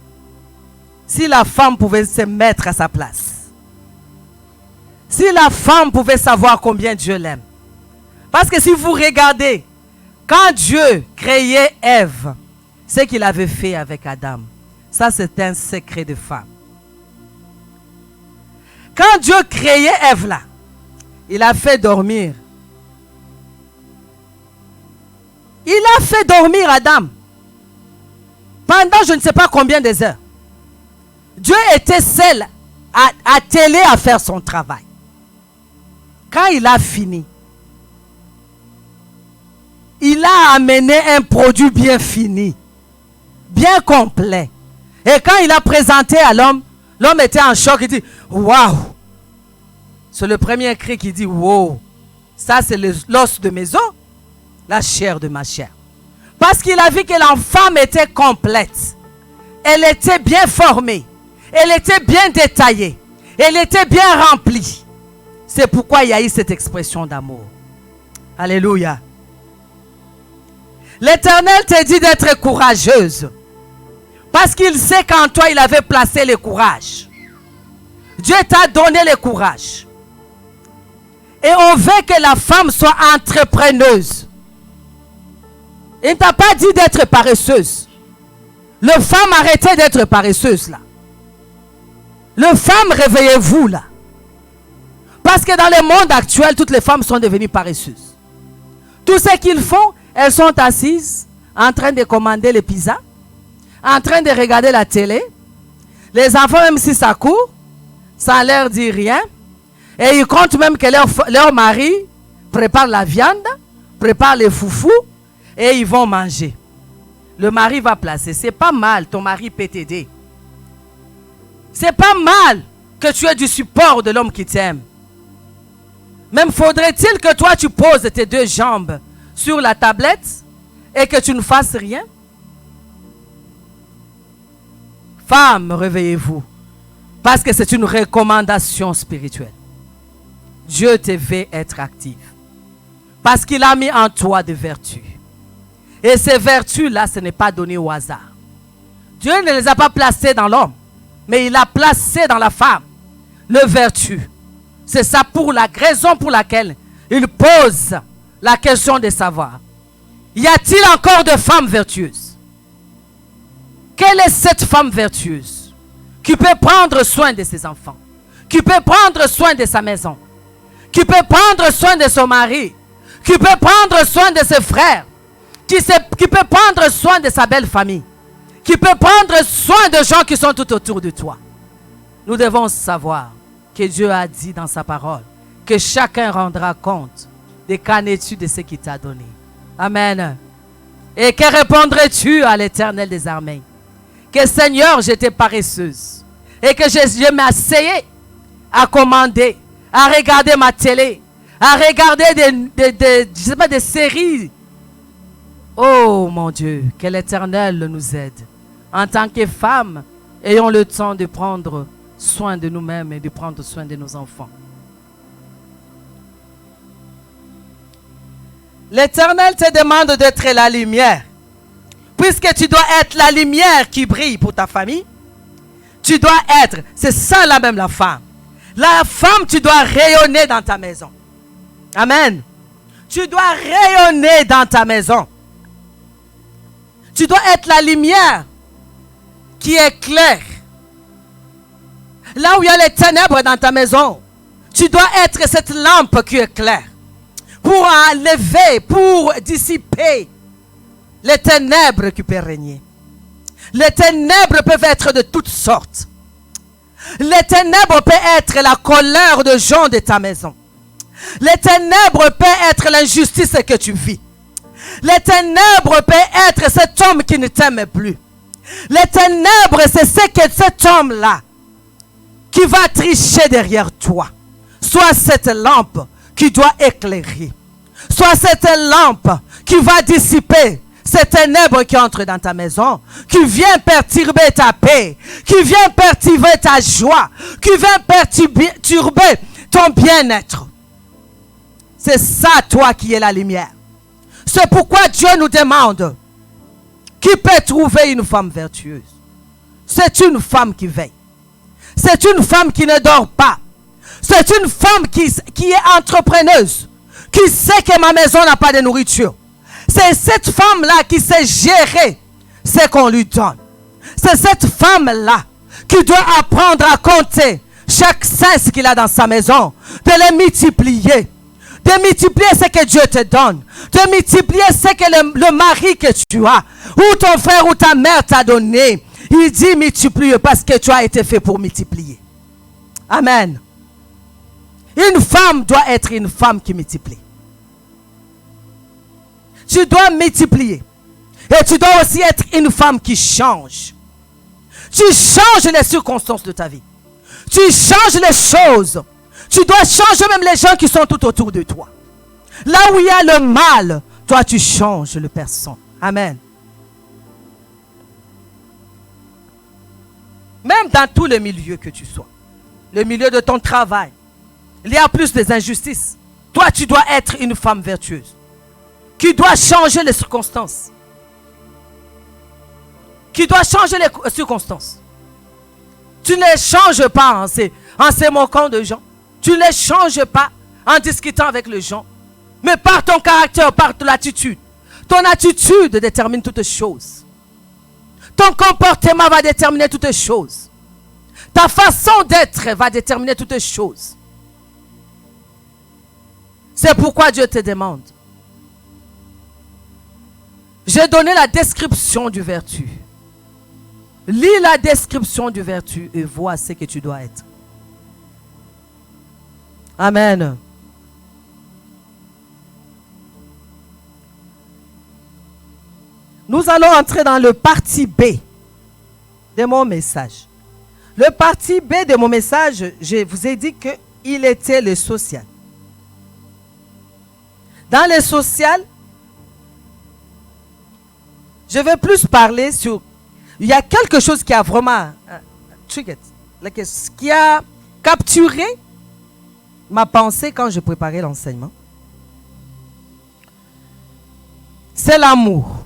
si la femme pouvait se mettre à sa place, si la femme pouvait savoir combien Dieu l'aime. Parce que si vous regardez, quand Dieu créait Ève, ce qu'il avait fait avec Adam, ça c'est un secret de femme. Quand Dieu créait Ève là, il a fait dormir. Il a fait dormir Adam pendant je ne sais pas combien des heures. Dieu était seul attelé à faire son travail. Quand il a fini, il a amené un produit bien fini, bien complet. Et quand il a présenté à l'homme, l'homme était en choc, il dit, waouh! C'est le premier cri qui dit, wow! Ça c'est l'os de mes os, la chair de ma chair. Parce qu'il a vu que l'enfant était complète. Elle était bien formée. Elle était bien détaillée. Elle était bien remplie. C'est pourquoi il y a eu cette expression d'amour. Alléluia. L'Éternel te dit d'être courageuse. Parce qu'il sait qu'en toi, il avait placé le courage. Dieu t'a donné le courage. Et on veut que la femme soit entrepreneuse. Il ne t'a pas dit d'être paresseuse. Les femmes, arrêtez d'être paresseuses là. Les femmes, réveillez-vous là. Parce que dans le monde actuel, toutes les femmes sont devenues paresseuses. Tout ce qu'ils font, elles sont assises, en train de commander les pizzas, en train de regarder la télé. Les enfants, même si ça court, ça ne leur dit rien. Et ils comptent même que leur mari prépare la viande, prépare les foufous, et ils vont manger. Le mari va placer. C'est pas mal, ton mari peut t'aider. C'est pas mal que tu aies du support de l'homme qui t'aime. Même faudrait-il que toi tu poses tes deux jambes sur la tablette et que tu ne fasses rien? Femmes, réveillez-vous. Parce que c'est une recommandation spirituelle. Dieu te veut être active. Parce qu'il a mis en toi des vertus. Et ces vertus-là, ce n'est pas donné au hasard. Dieu ne les a pas placées dans l'homme, mais il a placé dans la femme les vertus. C'est ça pour la raison pour laquelle il pose la question de savoir. Y a-t-il encore de femmes vertueuses? Quelle est cette femme vertueuse qui peut prendre soin de ses enfants, qui peut prendre soin de sa maison, qui peut prendre soin de son mari, qui peut prendre soin de ses frères, qui peut prendre soin de sa belle famille, qui peut prendre soin de gens qui sont tout autour de toi? Nous devons savoir que Dieu a dit dans sa parole que chacun rendra compte de qu'en es-tu de ce qu'il t'a donné. Amen. Et que répondrais-tu à l'Éternel des armées? Que Seigneur, j'étais paresseuse et que je m'asseyais à commander, à regarder ma télé, à regarder des séries. Oh mon Dieu, que l'Éternel nous aide. En tant que femmes, ayons le temps de prendre soin de nous-mêmes et de prendre soin de nos enfants. L'Éternel te demande d'être la lumière. Puisque tu dois être la lumière qui brille pour ta famille, tu dois être, c'est ça la même la femme. La femme, tu dois rayonner dans ta maison. Amen. Tu dois rayonner dans ta maison. Tu dois être la lumière qui éclaire. Là où il y a les ténèbres dans ta maison, tu dois être cette lampe qui éclaire. Pour enlever, pour dissiper les ténèbres qui peuvent régner. Les ténèbres peuvent être de toutes sortes. Les ténèbres peuvent être la colère de gens de ta maison. Les ténèbres peuvent être l'injustice que tu vis. Les ténèbres peuvent être cet homme qui ne t'aime plus. Les ténèbres, c'est ce que cet homme-là qui va tricher derrière toi. Soit cette lampe qui doit éclairer. Soit cette lampe qui va dissiper ces ténèbres qui entrent dans ta maison, qui vient perturber ta paix, qui vient perturber ta joie, qui vient perturber ton bien-être. C'est ça, toi, qui es la lumière. C'est pourquoi Dieu nous demande qui peut trouver une femme vertueuse. C'est une femme qui veille. C'est une femme qui ne dort pas. C'est une femme qui est entrepreneuse, qui sait que ma maison n'a pas de nourriture. C'est cette femme-là qui sait gérer ce qu'on lui donne. C'est cette femme-là qui doit apprendre à compter chaque cesse qu'il a dans sa maison, de les multiplier. De multiplier ce que Dieu te donne. De multiplier ce que le mari que tu as, ou ton frère ou ta mère t'a donné. Il dit multiplie parce que tu as été fait pour multiplier. Amen. Une femme doit être une femme qui multiplie. Tu dois multiplier. Et tu dois aussi être une femme qui change. Tu changes les circonstances de ta vie. Tu changes les choses. Tu dois changer même les gens qui sont tout autour de toi. Là où il y a le mal, toi tu changes le personne. Amen. Même dans tous les milieux que tu sois. Le milieu de ton travail. Il y a plus des injustices. Toi tu dois être une femme vertueuse. Qui doit changer les circonstances. Qui doit changer les circonstances. Tu ne les changes pas en se moquant de gens. Tu ne les changes pas en discutant avec les gens. Mais par ton caractère, par ton attitude. Ton attitude détermine toutes choses. Ton comportement va déterminer toutes choses. Ta façon d'être va déterminer toutes choses. C'est pourquoi Dieu te demande. J'ai donné la description du vertu. Lis la description du vertu et vois ce que tu dois être. Amen. Nous allons entrer dans le parti B de mon message. Le parti B de mon message, je vous ai dit qu'il était le social. Dans le social, je vais plus parler sur... Il y a quelque chose qui a vraiment... qui a capturé ma pensée quand je préparais l'enseignement. C'est l'amour.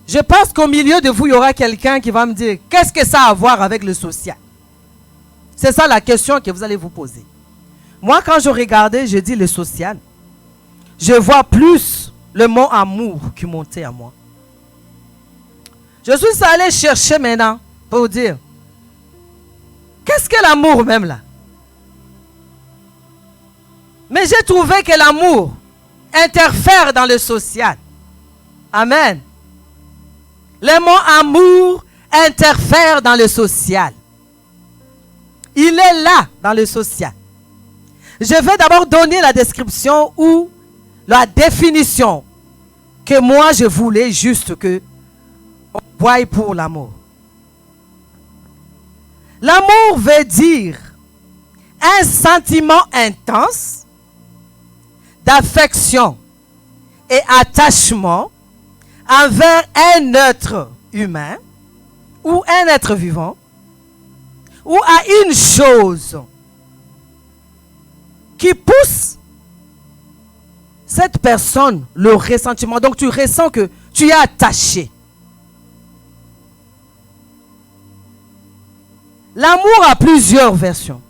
Je pense qu'au milieu de vous, il y aura quelqu'un qui va me dire, qu'est-ce que ça a à voir avec le social? C'est ça la question que vous allez vous poser. Moi, quand je regardais, je dis le social. Je vois plus le mot amour qui montait à moi. Je suis allé chercher maintenant pour vous dire, qu'est-ce que l'amour même là? Mais j'ai trouvé que l'amour interfère dans le social. Amen. Le mot amour interfère dans le social. Il est là dans le social. Je vais d'abord donner la description ou la définition que moi je voulais juste que on voie pour l'amour. L'amour veut dire un sentiment intense d'affection et attachement envers un être humain ou un être vivant ou à une chose qui pousse cette personne, le ressentiment. Donc tu ressens que tu es attaché. L'amour a plusieurs versions,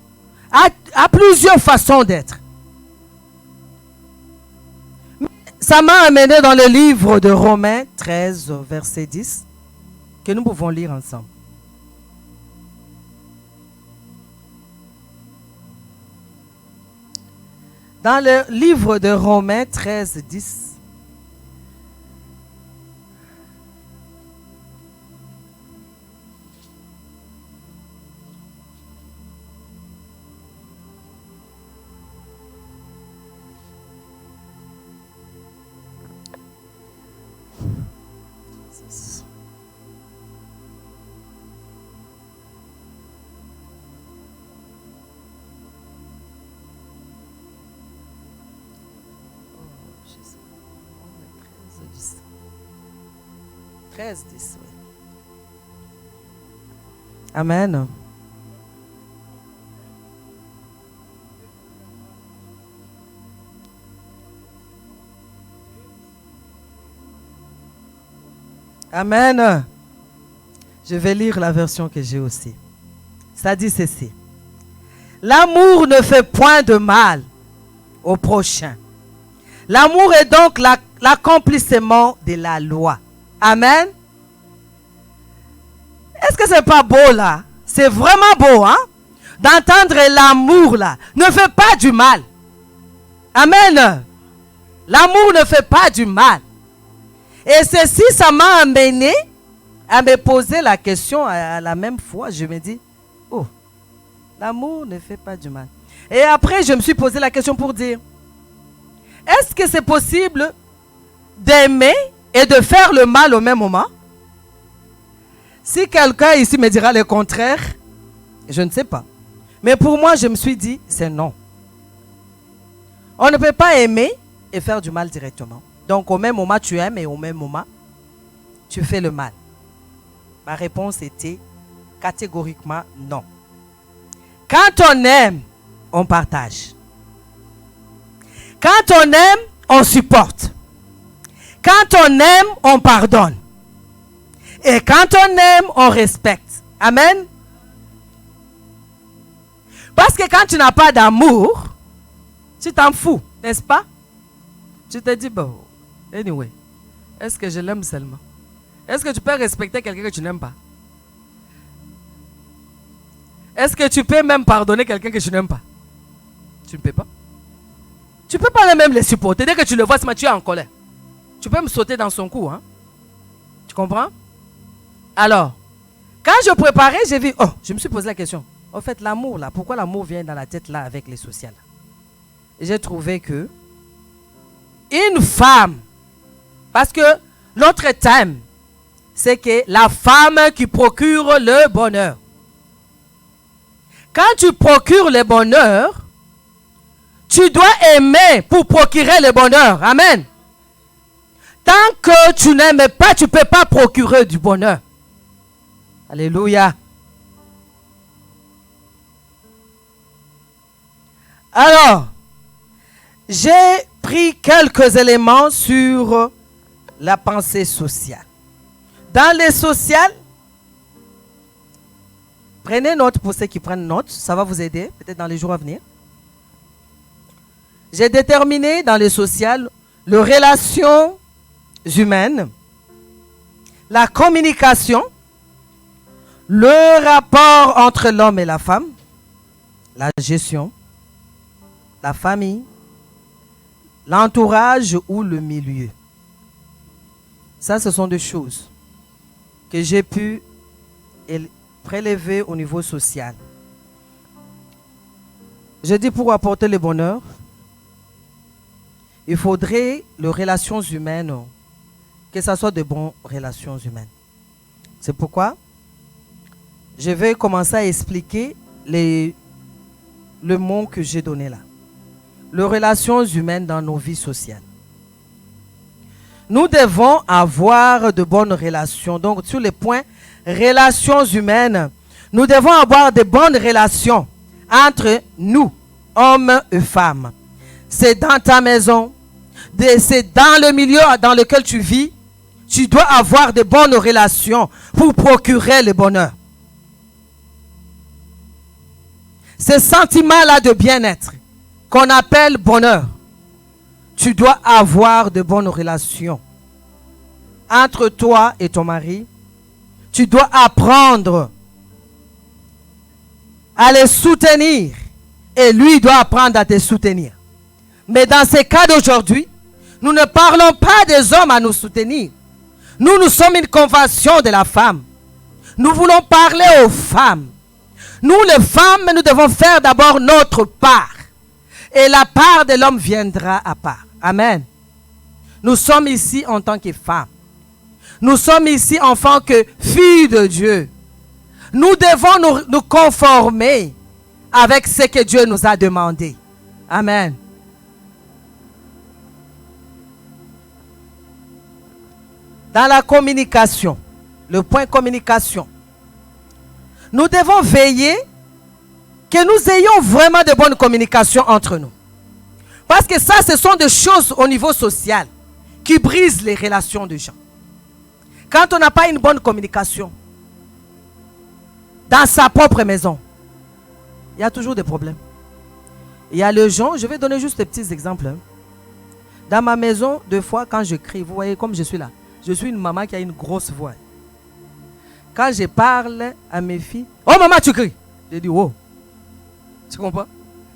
a plusieurs façons d'être. Ça m'a amené dans le livre de Romains 13, verset 10, que nous pouvons lire ensemble. Dans le livre de Romains 13, 10, oui. Amen. Amen. Je vais lire la version que j'ai aussi. Ça dit ceci. L'amour ne fait point de mal au prochain. L'amour est donc l'accomplissement de la loi. Amen. Est-ce que c'est pas beau là? C'est vraiment beau, hein? D'entendre l'amour là. Ne fait pas du mal. Amen. L'amour ne fait pas du mal. Et ceci, ça m'a amené à me poser la question à la même fois. Je me dis, oh, l'amour ne fait pas du mal. Et après, je me suis posé la question pour dire, est-ce que c'est possible d'aimer et de faire le mal au même moment? Si quelqu'un ici me dira le contraire, je ne sais pas. Mais pour moi, je me suis dit, c'est non. On ne peut pas aimer et faire du mal directement. Donc au même moment, tu aimes et au même moment, tu fais le mal. Ma réponse était catégoriquement non. Quand on aime, on partage. Quand on aime, on supporte. Quand on aime, on pardonne. Et quand on aime, on respecte. Amen. Parce que quand tu n'as pas d'amour, tu t'en fous, n'est-ce pas? Tu te dis, bon, anyway, est-ce que je l'aime seulement? Est-ce que tu peux respecter quelqu'un que tu n'aimes pas? Est-ce que tu peux même pardonner quelqu'un que tu n'aimes pas? Tu ne peux pas. Tu ne peux pas même le supporter. Dès que tu le vois, tu es en colère. Tu peux me sauter dans son cou, hein? Tu comprends? Alors, quand je préparais, j'ai vu, oh, je me suis posé la question. En fait, l'amour là, pourquoi l'amour vient dans la tête là avec les sociales? Et j'ai trouvé que une femme, parce que notre thème, c'est que la femme qui procure le bonheur. Quand tu procures le bonheur, tu dois aimer pour procurer le bonheur. Amen. Tant que tu n'aimes pas, tu ne peux pas procurer du bonheur. Alléluia. Alors, j'ai pris quelques éléments sur la pensée sociale. Dans les sociales, prenez note pour ceux qui prennent note, ça va vous aider peut-être dans les jours à venir. J'ai déterminé dans les sociales les relations humaines, la communication, le rapport entre l'homme et la femme, la gestion, la famille, l'entourage ou le milieu. Ça, ce sont des choses que j'ai pu prélever au niveau social. Je dis pour apporter le bonheur, il faudrait les relations humaines, que ce soit de bonnes relations humaines. C'est pourquoi je vais commencer à expliquer le mot que j'ai donné là. Les relations humaines dans nos vies sociales. Nous devons avoir de bonnes relations. Donc, sur les points relations humaines, nous devons avoir de bonnes relations entre nous, hommes et femmes. C'est dans ta maison, c'est dans le milieu dans lequel tu vis. Tu dois avoir de bonnes relations pour procurer le bonheur. Ce sentiment-là de bien-être qu'on appelle bonheur, tu dois avoir de bonnes relations entre toi et ton mari. Tu dois apprendre à les soutenir et lui doit apprendre à te soutenir. Mais dans ces cas d'aujourd'hui, nous ne parlons pas des hommes à nous soutenir. Nous sommes une convention de la femme. Nous voulons parler aux femmes. Nous, les femmes, nous devons faire d'abord notre part. Et la part de l'homme viendra à part. Amen. Nous sommes ici en tant que femmes. Nous sommes ici en tant que filles de Dieu. Nous devons nous conformer avec ce que Dieu nous a demandé. Amen. Dans la communication, le point communication, nous devons veiller que nous ayons vraiment de bonnes communications entre nous. Parce que ça, ce sont des choses au niveau social qui brisent les relations des gens. Quand on n'a pas une bonne communication dans sa propre maison, il y a toujours des problèmes. Il y a les gens, je vais donner juste des petits exemples. Dans ma maison, deux fois, quand je crie, vous voyez comme je suis là, je suis une maman qui a une grosse voix. Quand je parle à mes filles, oh maman, tu cries. Je dis, oh. Tu comprends?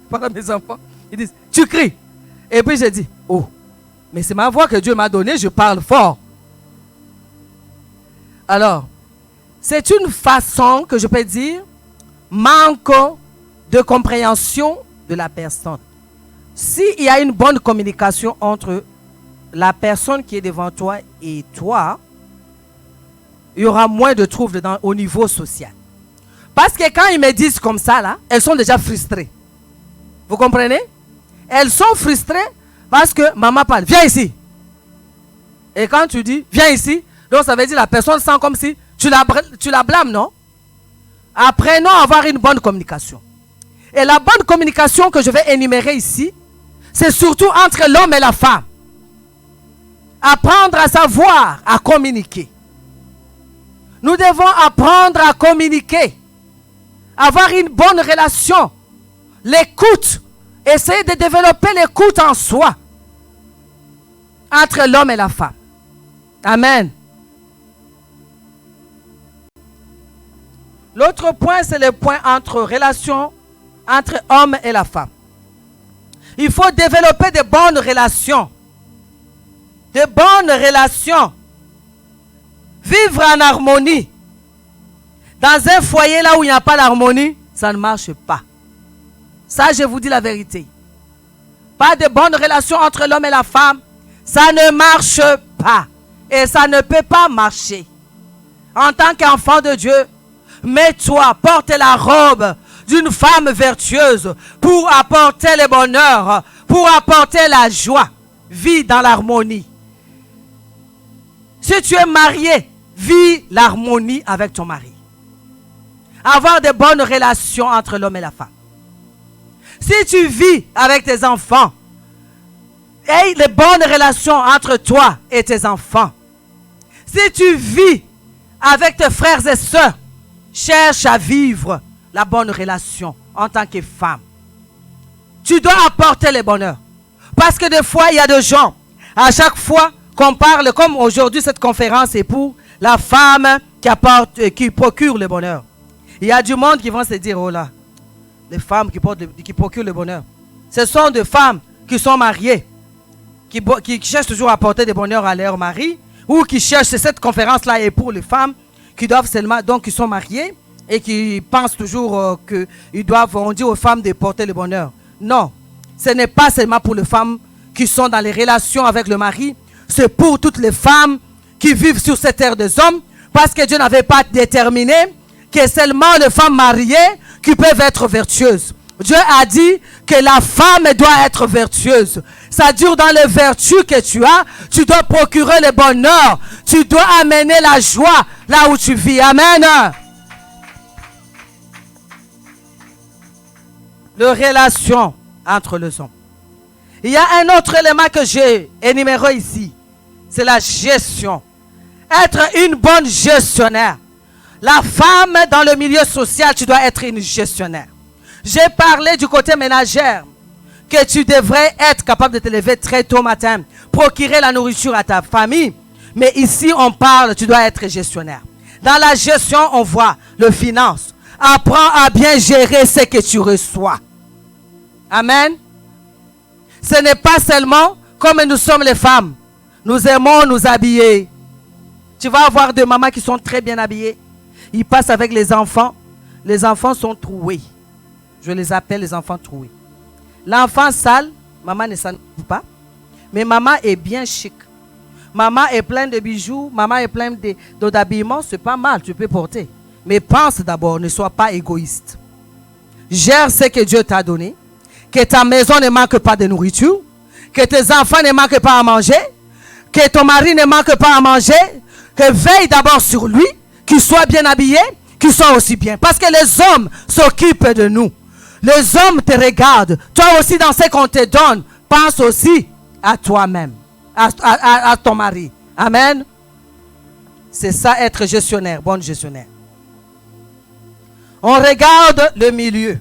Je parle à mes enfants, ils disent, tu cries. Et puis je dis, oh, mais c'est ma voix que Dieu m'a donnée, je parle fort. Alors, c'est une façon que je peux dire, manque de compréhension de la personne. S'il y a une bonne communication entre la personne qui est devant toi et toi, il y aura moins de troubles au niveau social. Parce que quand ils me disent comme ça, là, elles sont déjà frustrées. Vous comprenez? Elles sont frustrées parce que maman parle, viens ici. Et quand tu dis, viens ici, donc ça veut dire la personne sent comme si tu la blâmes, non? Apprenons à avoir une bonne communication. Et la bonne communication que je vais énumérer ici, c'est surtout entre l'homme et la femme. Apprendre à savoir, à communiquer. Nous devons apprendre à communiquer. Avoir une bonne relation. L'écoute. Essayer de développer l'écoute en soi. Entre l'homme et la femme. Amen. L'autre point, c'est le point entre relation entre l'homme et la femme. Il faut développer de bonnes relations. De bonnes relations. Vivre en harmonie. Dans un foyer là où il n'y a pas d'harmonie, ça ne marche pas. Ça, je vous dis la vérité. Pas de bonnes relations entre l'homme et la femme, ça ne marche pas. Et ça ne peut pas marcher. En tant qu'enfant de Dieu, mets-toi, porte la robe d'une femme vertueuse pour apporter le bonheur, pour apporter la joie. Vis dans l'harmonie. Si tu es marié, vis l'harmonie avec ton mari. Avoir de bonnes relations entre l'homme et la femme. Si tu vis avec tes enfants, aie de bonnes relations entre toi et tes enfants. Si tu vis avec tes frères et sœurs, cherche à vivre la bonne relation en tant que femme. Tu dois apporter le bonheur. Parce que des fois, il y a des gens, À chaque fois qu'on parle, comme aujourd'hui cette conférence est pour la femme qui procure le bonheur. Il y a du monde qui vont se dire, oh là, les femmes qui procurent le bonheur. Ce sont des femmes qui sont mariées, qui cherchent toujours à apporter du bonheur à leur mari, ou qui cherchent, cette conférence-là est pour les femmes qui doivent seulement, donc qui sont mariées et qui pensent toujours qu'ils doivent, on dit aux femmes de porter le bonheur. Non, ce n'est pas seulement pour les femmes qui sont dans les relations avec le mari, c'est pour toutes les femmes qui vivent sur cette terre des hommes, parce que Dieu n'avait pas déterminé que seulement les femmes mariées qui peuvent être vertueuses. Dieu a dit que la femme doit être vertueuse. Ça dure dans les vertus que tu as. Tu dois procurer le bonheur. Tu dois amener la joie là où tu vis. Amen. Les relations entre les hommes. Il y a un autre élément que j'ai énuméré ici. C'est la gestion. Être une bonne gestionnaire. La femme dans le milieu social, tu dois être une gestionnaire. J'ai parlé du côté ménagère, que tu devrais être capable de te lever très tôt matin, procurer la nourriture à ta famille. Mais ici, on parle, tu dois être gestionnaire. Dans la gestion, on voit le finance. Apprends à bien gérer ce que tu reçois. Amen. Ce n'est pas seulement comme nous sommes les femmes. Nous aimons nous habiller. Tu vas avoir des mamans qui sont très bien habillées. Ils passent avec les enfants. Les enfants sont troués. Je les appelle les enfants troués. L'enfant sale, maman ne s'en occupe pas. Mais maman est bien chic. Maman est pleine de bijoux. Maman est pleine d'habillements. C'est pas mal, tu peux porter. Mais pense d'abord, ne sois pas égoïste. Gère ce que Dieu t'a donné. Que ta maison ne manque pas de nourriture. Que tes enfants ne manquent pas à manger. Que ton mari ne manque pas à manger. Que veille d'abord sur lui. Qu'il soit bien habillé. Qu'il soit aussi bien. Parce que les hommes s'occupent de nous. Les hommes te regardent. Toi aussi, dans ce qu'on te donne, pense aussi à toi-même, à ton mari. Amen. C'est ça, être gestionnaire, bon gestionnaire. On regarde le milieu.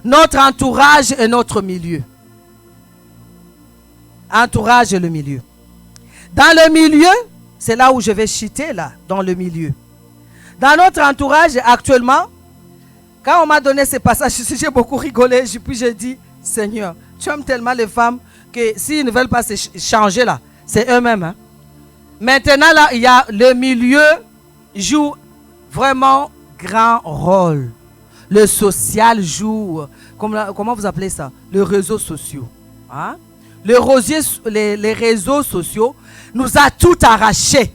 Notre entourage et notre milieu. Entourage et le milieu. Dans le milieu, c'est là où je vais chuter, là, dans le milieu. Dans notre entourage, actuellement, quand on m'a donné ces passages, j'ai beaucoup rigolé. Puis j'ai dit, Seigneur, tu aimes tellement les femmes que s'ils ne veulent pas se changer là, c'est eux-mêmes. Hein? Maintenant là, il y a le milieu joue vraiment grand rôle. Le social joue, comment vous appelez ça? Les réseaux sociaux. Hein? Les réseaux sociaux nous a tout arraché.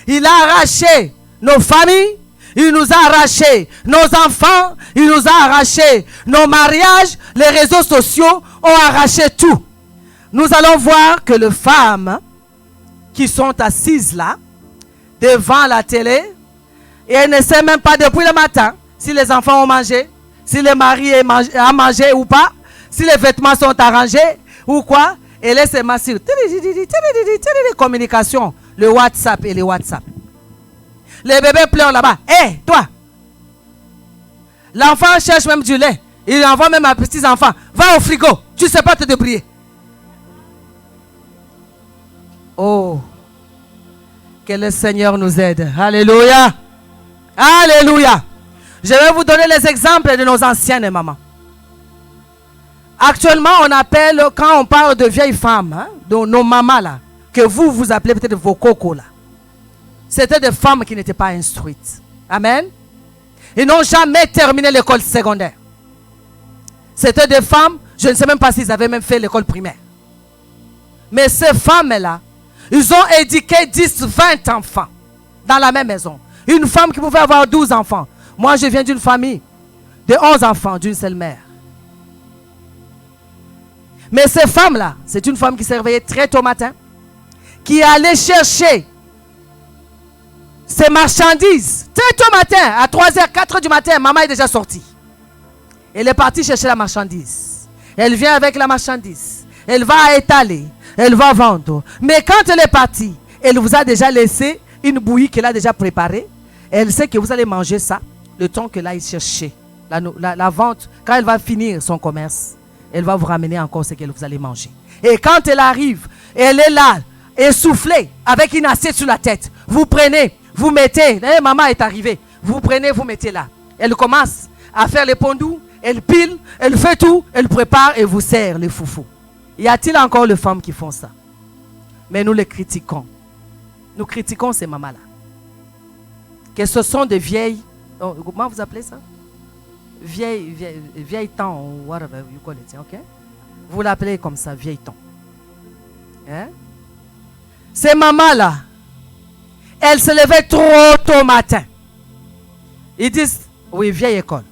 Il a arraché nos familles. Il nous a arraché nos enfants, il nous a arraché nos mariages, les réseaux sociaux ont arraché tout. Nous allons voir que les femmes qui sont assises là, devant la télé, et elles ne savent même pas depuis le matin si les enfants ont mangé, si le mari a mangé ou pas, si les vêtements sont arrangés ou quoi. Et laissez sur communication, le WhatsApp et les WhatsApp. Les bébés pleurent là-bas. Hé, toi! L'enfant cherche même du lait. Il envoie même à petits enfants. Va au frigo. Tu ne sais pas te débrouiller. Oh! Que le Seigneur nous aide. Alléluia! Alléluia! Je vais vous donner les exemples de nos anciennes mamans. Actuellement, on appelle, quand on parle de vieilles femmes, hein, de nos mamans là, que vous appelez peut-être vos cocos là. C'était des femmes qui n'étaient pas instruites. Amen. Ils n'ont jamais terminé l'école secondaire. C'était des femmes, je ne sais même pas s'ils avaient même fait l'école primaire. Mais ces femmes-là, ils ont éduqué 10, 20 enfants dans la même maison. Une femme qui pouvait avoir 12 enfants. Moi, je viens d'une famille de 11 enfants d'une seule mère. Mais ces femmes-là, c'est une femme qui se réveillait très tôt matin, qui allait chercher ces marchandises. Très tôt matin, à 3h, 4h du matin, maman est déjà sortie. Elle est partie chercher la marchandise. Elle vient avec la marchandise. Elle va étaler. Elle va vendre. Mais quand elle est partie, elle vous a déjà laissé une bouillie qu'elle a déjà préparée. Elle sait que vous allez manger ça le temps qu'elle aille chercher la vente. Quand elle va finir son commerce, elle va vous ramener encore ce que vous allez manger. Et quand elle arrive, elle est là, essoufflée, avec une assiette sur la tête. Vous prenez, vous mettez. Maman est arrivée. Vous prenez, vous mettez là. Elle commence à faire les pondous. Elle pile, elle fait tout. Elle prépare et vous sert les foufous. Y a-t-il encore les femmes qui font ça? Mais nous les critiquons. Nous critiquons ces mamans-là. Que ce sont des vieilles... comment vous appelez ça? Vieille temps, ou whatever you call it, ok? Vous l'appelez comme ça, vieille temps. Hein? Ces mamans-là, elles se levaient trop tôt matin. Ils disent, oui, vieille école.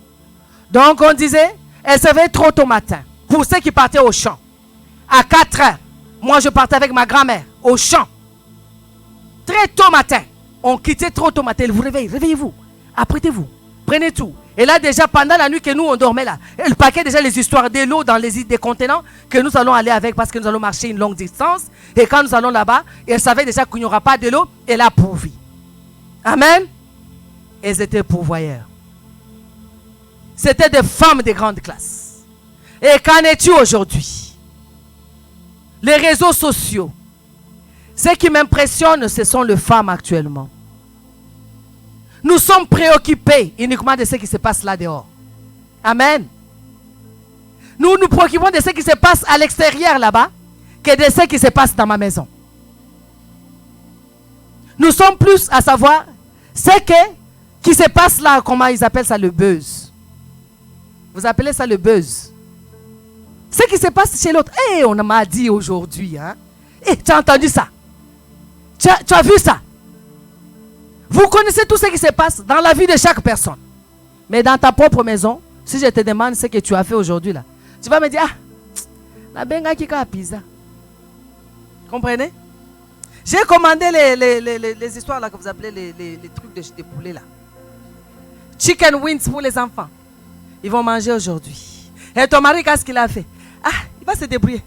Donc on disait, elles se levaient trop tôt matin. Pour ceux qui partaient au champ, à 4 heures, moi je partais avec ma grand-mère au champ. Très tôt matin. On quittait trop tôt matin. Elle vous réveille, réveillez-vous, apprêtez-vous, prenez tout. Et là déjà pendant la nuit que nous on dormait là, elle paquait déjà les histoires de l'eau dans des contenants que nous allons aller avec parce que nous allons marcher une longue distance. Et quand nous allons là-bas, elle savait déjà qu'il n'y aura pas de l'eau, elle a pourvu. Amen. Elles étaient pourvoyeurs. C'était des femmes de grande classe. Et qu'en es-tu aujourd'hui? Les réseaux sociaux. Ce qui m'impressionne, ce sont les femmes actuellement. Nous sommes préoccupés uniquement de ce qui se passe là dehors. Amen. Nous nous préoccupons de ce qui se passe à l'extérieur là-bas que de ce qui se passe dans ma maison. Nous sommes plus à savoir ce qui se passe là, comment ils appellent ça, le buzz. Vous appelez ça le buzz. Ce qui se passe chez l'autre. Hey, on m'a dit aujourd'hui. Hein? Hey, tu as entendu ça? Tu as vu ça? Vous connaissez tout ce qui se passe dans la vie de chaque personne. Mais dans ta propre maison, si je te demande ce que tu as fait aujourd'hui là, tu vas me dire, la benga qui a pizza. Comprenez? J'ai commandé les histoires là que vous appelez les trucs de poulet là. Chicken wings pour les enfants. Ils vont manger aujourd'hui. Et ton mari, qu'est-ce qu'il a fait? Ah, il va se débrouiller.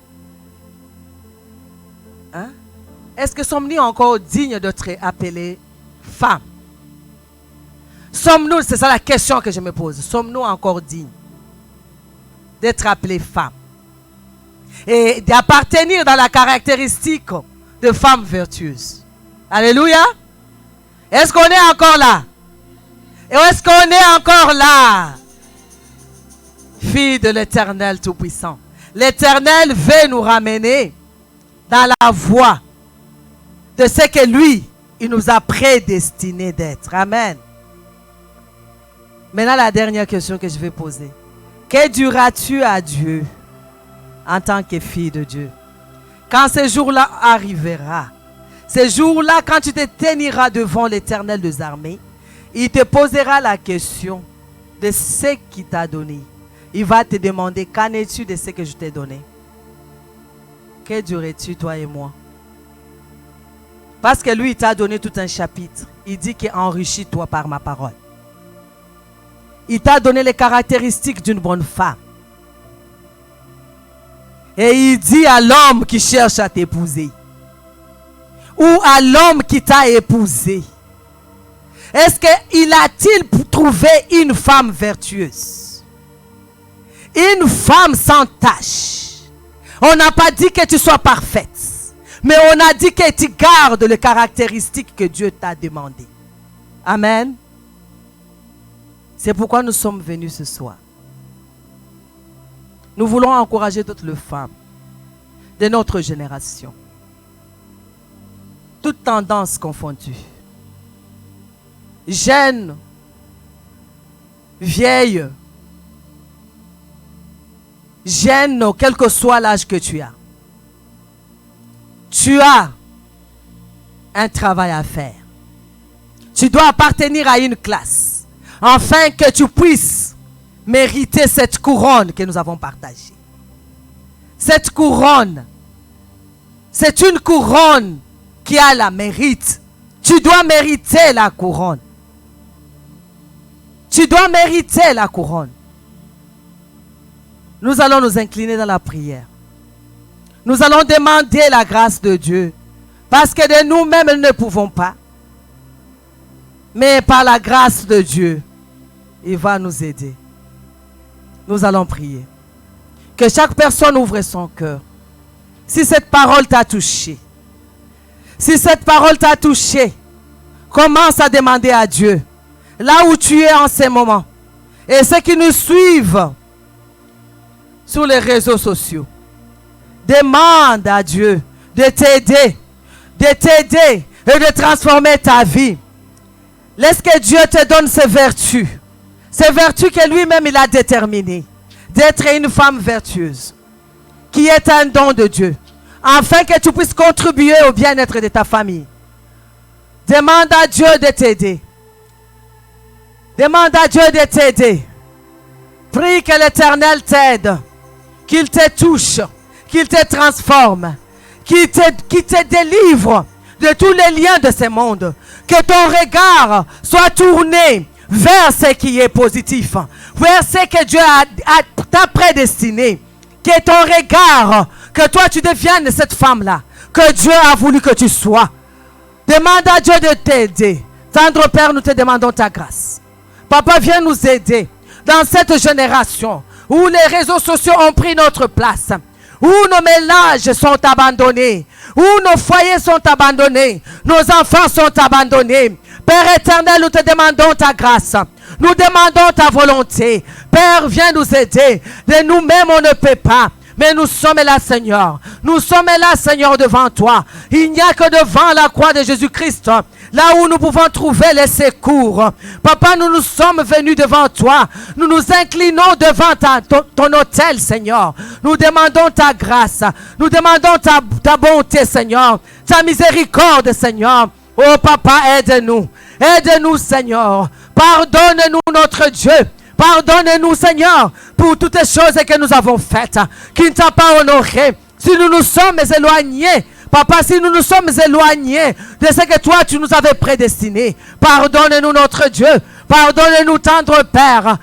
Hein? Est-ce que sommes-nous encore dignes d'être appelés femmes? Sommes-nous, c'est ça la question que je me pose, sommes-nous encore dignes d'être appelés femmes et d'appartenir dans la caractéristique de femmes vertueuses? Alléluia. Est-ce qu'on est encore là? Et est-ce qu'on est encore là? Fille de l'Éternel Tout-Puissant. L'Éternel veut nous ramener dans la voie de ce que lui, il nous a prédestinés d'être. Amen. Maintenant, la dernière question que je vais poser. Que diras-tu à Dieu en tant que fille de Dieu? Quand ce jour-là arrivera, ce jour-là, quand tu te tiendras devant l'Éternel des armées, il te posera la question de ce qu'il t'a donné. Il va te demander, qu'en es-tu de ce que je t'ai donné? Que dirais-tu, toi et moi? Parce que lui, il t'a donné tout un chapitre. Il dit qu'il enrichit toi par ma parole. Il t'a donné les caractéristiques d'une bonne femme. Et il dit à l'homme qui cherche à t'épouser, ou à l'homme qui t'a épousé, est-ce qu'il a-t-il trouvé une femme vertueuse? Une femme sans tache. On n'a pas dit que tu sois parfaite, mais on a dit que tu gardes les caractéristiques que Dieu t'a demandées. Amen. C'est pourquoi nous sommes venus ce soir. Nous voulons encourager toutes les femmes de notre génération, toutes tendances confondues, jeunes, vieilles, jeune, quel que soit l'âge que tu as. Tu as un travail à faire. Tu dois appartenir à une classe, afin que tu puisses mériter cette couronne que nous avons partagée. Cette couronne, c'est une couronne qui a la mérite. Tu dois mériter la couronne. Tu dois mériter la couronne. Nous allons nous incliner dans la prière. Nous allons demander la grâce de Dieu. Parce que de nous-mêmes, nous ne pouvons pas. Mais par la grâce de Dieu, il va nous aider. Nous allons prier. Que chaque personne ouvre son cœur. Si cette parole t'a touché, si cette parole t'a touché, commence à demander à Dieu, là où tu es en ce moment. Et ceux qui nous suivent sur les réseaux sociaux, demande à Dieu de t'aider et de transformer ta vie. Laisse que Dieu te donne ces vertus que lui-même il a déterminées, d'être une femme vertueuse, qui est un don de Dieu, afin que tu puisses contribuer au bien-être de ta famille. Demande à Dieu de t'aider. Demande à Dieu de t'aider. Prie que l'Éternel t'aide, qu'il te touche, qu'il te transforme, qu'il te délivre de tous les liens de ce monde. Que ton regard soit tourné vers ce qui est positif, vers ce que Dieu t'a prédestiné. Que ton regard, que toi tu deviennes cette femme-là, que Dieu a voulu que tu sois. Demande à Dieu de t'aider. Tendre Père, nous te demandons ta grâce. Papa, viens nous aider dans cette génération où les réseaux sociaux ont pris notre place, où nos ménages sont abandonnés, où nos foyers sont abandonnés, nos enfants sont abandonnés. Père éternel, nous te demandons ta grâce. Nous demandons ta volonté. Père, viens nous aider. De nous-mêmes, on ne peut pas. Mais nous sommes là, Seigneur. Nous sommes là, Seigneur, devant toi. Il n'y a que devant la croix de Jésus-Christ, là où nous pouvons trouver les secours. Papa, nous sommes venus devant toi. Nous nous inclinons devant ton autel, Seigneur. Nous demandons ta grâce. Nous demandons ta bonté, Seigneur. Ta miséricorde, Seigneur. Oh, Papa, aide-nous. Aide-nous, Seigneur. Pardonne-nous, notre Dieu. Pardonne-nous, Seigneur, pour toutes les choses que nous avons faites, qui ne t'ont pas honoré. Si nous nous sommes éloignés, Papa, si nous nous sommes éloignés de ce que toi, tu nous avais prédestiné, pardonne-nous, notre Dieu. Pardonne-nous, tendre Père.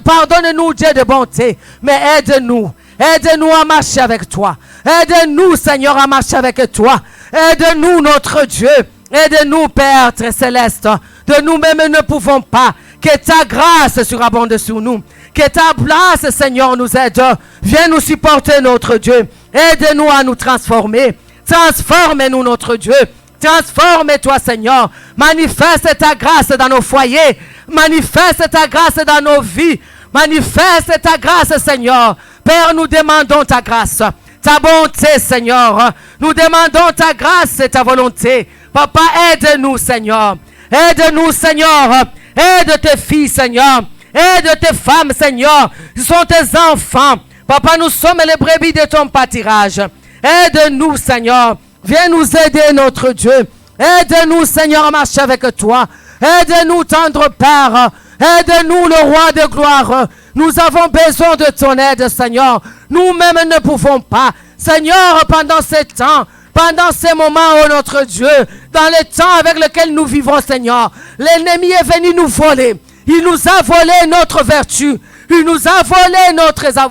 Pardonne-nous, Dieu de bonté. Mais aide-nous. Aide-nous à marcher avec toi. Aide-nous, Seigneur, à marcher avec toi. Aide-nous, notre Dieu. Aide-nous, Père très céleste. De nous-mêmes, nous ne pouvons pas. Que ta grâce surabonde sur nous. Que ta place, Seigneur, nous aide. Viens nous supporter, notre Dieu. Aide-nous à nous transformer. Transforme-nous, notre Dieu. Transforme-toi, Seigneur. Manifeste ta grâce dans nos foyers. Manifeste ta grâce dans nos vies. Manifeste ta grâce, Seigneur. Père, nous demandons ta grâce. Ta bonté, Seigneur. Nous demandons ta grâce et ta volonté. Papa, aide-nous, Seigneur. Aide-nous, Seigneur. Aide tes filles, Seigneur. Aide tes femmes, Seigneur. Ce sont tes enfants. Papa, nous sommes les brebis de ton pâturage. Aide-nous, Seigneur. Viens nous aider, notre Dieu. Aide-nous, Seigneur, à marcher avec toi. Aide-nous, tendre Père. Aide-nous, le roi de gloire. Nous avons besoin de ton aide, Seigneur. Nous-mêmes ne pouvons pas. Seigneur, pendant ces temps, pendant ces moments, oh notre Dieu, dans les temps avec lesquels nous vivons, Seigneur, l'ennemi est venu nous voler. Il nous a volé notre vertu. Il nous a volé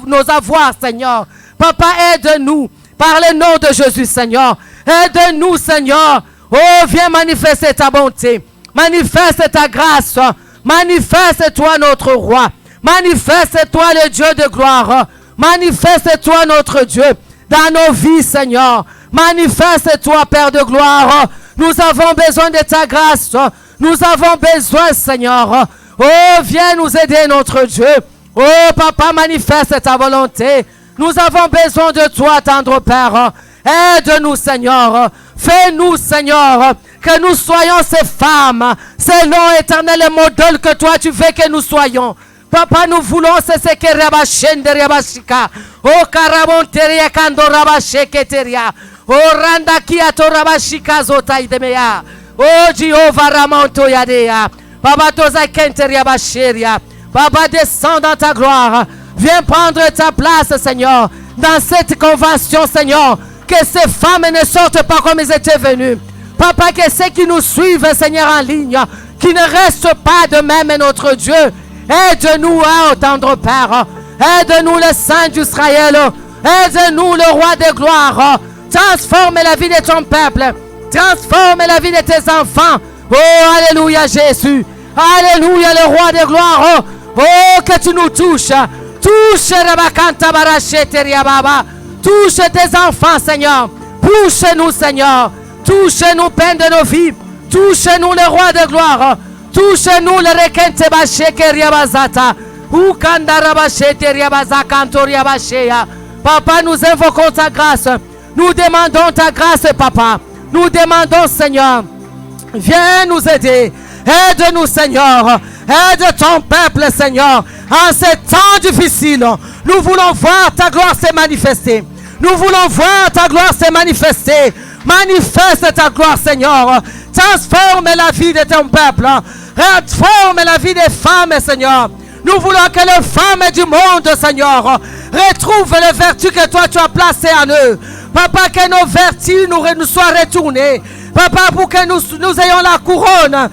nos avoirs, Seigneur. Papa, aide-nous par le nom de Jésus, Seigneur. Aide-nous, Seigneur. Oh, viens manifester ta bonté. Manifeste ta grâce. Manifeste-toi, notre roi. Manifeste-toi, le Dieu de gloire. Manifeste-toi, notre Dieu, dans nos vies, Seigneur. Manifeste-toi, Père de gloire. Nous avons besoin de ta grâce. Nous avons besoin, Seigneur. Oh, viens nous aider, notre Dieu. Oh, Papa, manifeste ta volonté. Nous avons besoin de toi, tendre Père. Aide-nous, Seigneur. Fais-nous, Seigneur, que nous soyons ces femmes, ces noms éternels et modèles que toi tu veux que nous soyons. Papa, nous voulons ce que Rabashende Rabashika. Oh, Karabonteria Kando Rabasheketeria. Oh, Randa Kiato Rabashika Zotaidemea. Oh, Jehovah Ramonto Yadea. Papa, Toza Kenteria Basheria. Papa, descends dans ta gloire. Viens prendre ta place, Seigneur, dans cette convention, Seigneur. Que ces femmes ne sortent pas comme elles étaient venues. Papa, que ceux qui nous suivent, Seigneur, en ligne, qui ne restent pas de même, notre Dieu. Aide-nous, oh, tendre Père. Aide-nous, le Saint d'Israël. Aide-nous, le Roi de gloire. Transforme la vie de ton peuple. Transforme la vie de tes enfants. Oh, alléluia, Jésus. Alléluia, le Roi de gloire. Oh, que tu nous touches. Touche, Rabakanta Baracheteria Baba. Touche tes enfants, Seigneur. Touche-nous, Seigneur. Touche-nous, Père de nos vies. Touche-nous, le roi de gloire. Touche-nous, le rekente basheke riabazata. Ukandarabashete riabazakanto riabashea. Papa, nous invoquons ta grâce. Nous demandons ta grâce, Papa. Nous demandons, Seigneur, viens nous aider. Aide-nous, Seigneur. Aide ton peuple, Seigneur. En ces temps difficiles, nous voulons voir ta gloire se manifester. Nous voulons voir ta gloire se manifester. Manifeste ta gloire, Seigneur. Transforme la vie de ton peuple. Transforme la vie des femmes, Seigneur. Nous voulons que les femmes du monde, Seigneur, retrouvent les vertus que toi tu as placées en eux. Papa, que nos vertus nous soient retournées. Papa, pour que nous ayons la couronne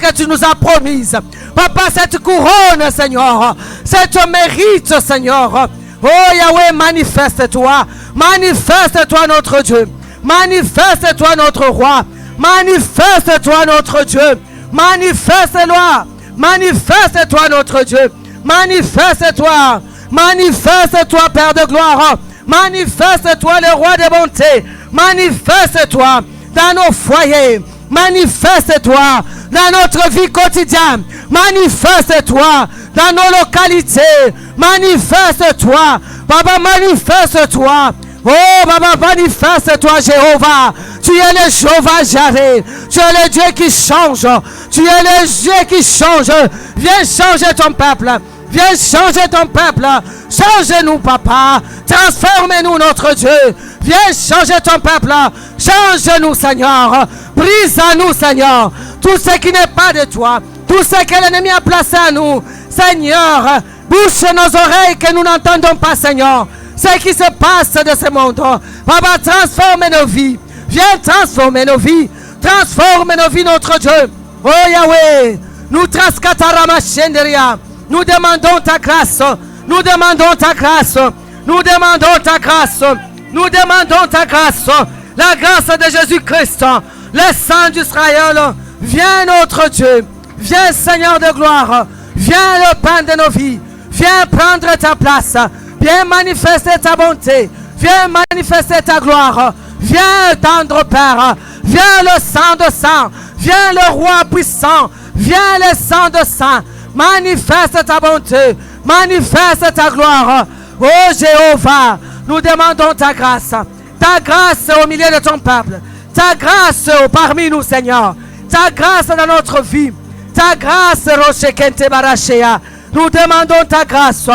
que tu nous as promise. Papa, cette couronne, Seigneur, cette mérite, Seigneur. Oh Yahweh, manifeste-toi. Manifeste-toi notre Dieu. Manifeste-toi notre roi. Manifeste-toi notre Dieu. Manifeste-toi. Manifeste-toi notre Dieu. Manifeste-toi. Manifeste-toi, Père de gloire. Manifeste-toi, le roi de bonté. Manifeste-toi dans nos foyers. Manifeste-toi dans notre vie quotidienne. Manifeste-toi dans nos localités. Manifeste-toi. Papa, manifeste-toi. Oh, Papa, manifeste-toi, Jéhovah. Tu es le Jéhovah Jireh. Tu es le Dieu qui change. Tu es le Dieu qui change. Viens changer ton peuple. Viens changer ton peuple. Change-nous, Papa. Transforme-nous, notre Dieu. Viens changer ton peuple. Change-nous, Seigneur. Brise-nous, Seigneur. Tout ce qui n'est pas de toi. Tout ce que l'ennemi a placé à nous. Seigneur, bouche nos oreilles que nous n'entendons pas, Seigneur. Ce qui se passe de ce monde. Papa, transforme nos vies. Viens transformer nos vies. Transforme nos vies, notre Dieu. Oh Yahweh, nous transcataramachenderia. Nous demandons ta grâce. Nous demandons ta grâce. Nous demandons ta grâce. Nous demandons ta grâce. La grâce de Jésus-Christ. Le sang d'Israël. Viens, notre Dieu. Viens, Seigneur de gloire. Viens, le pain de nos vies. Viens prendre ta place. Viens manifester ta bonté. Viens manifester ta gloire. Viens, tendre Père. Viens, le sang de sang. Viens, le roi puissant. Viens, le sang de sang. Manifeste ta bonté. Manifeste ta gloire. Oh Jéhovah, nous demandons ta grâce. Ta grâce au milieu de ton peuple. Ta grâce parmi nous, Seigneur. Ta grâce dans notre vie. Ta grâce, Roche Kente Barachea. Nous demandons ta grâce.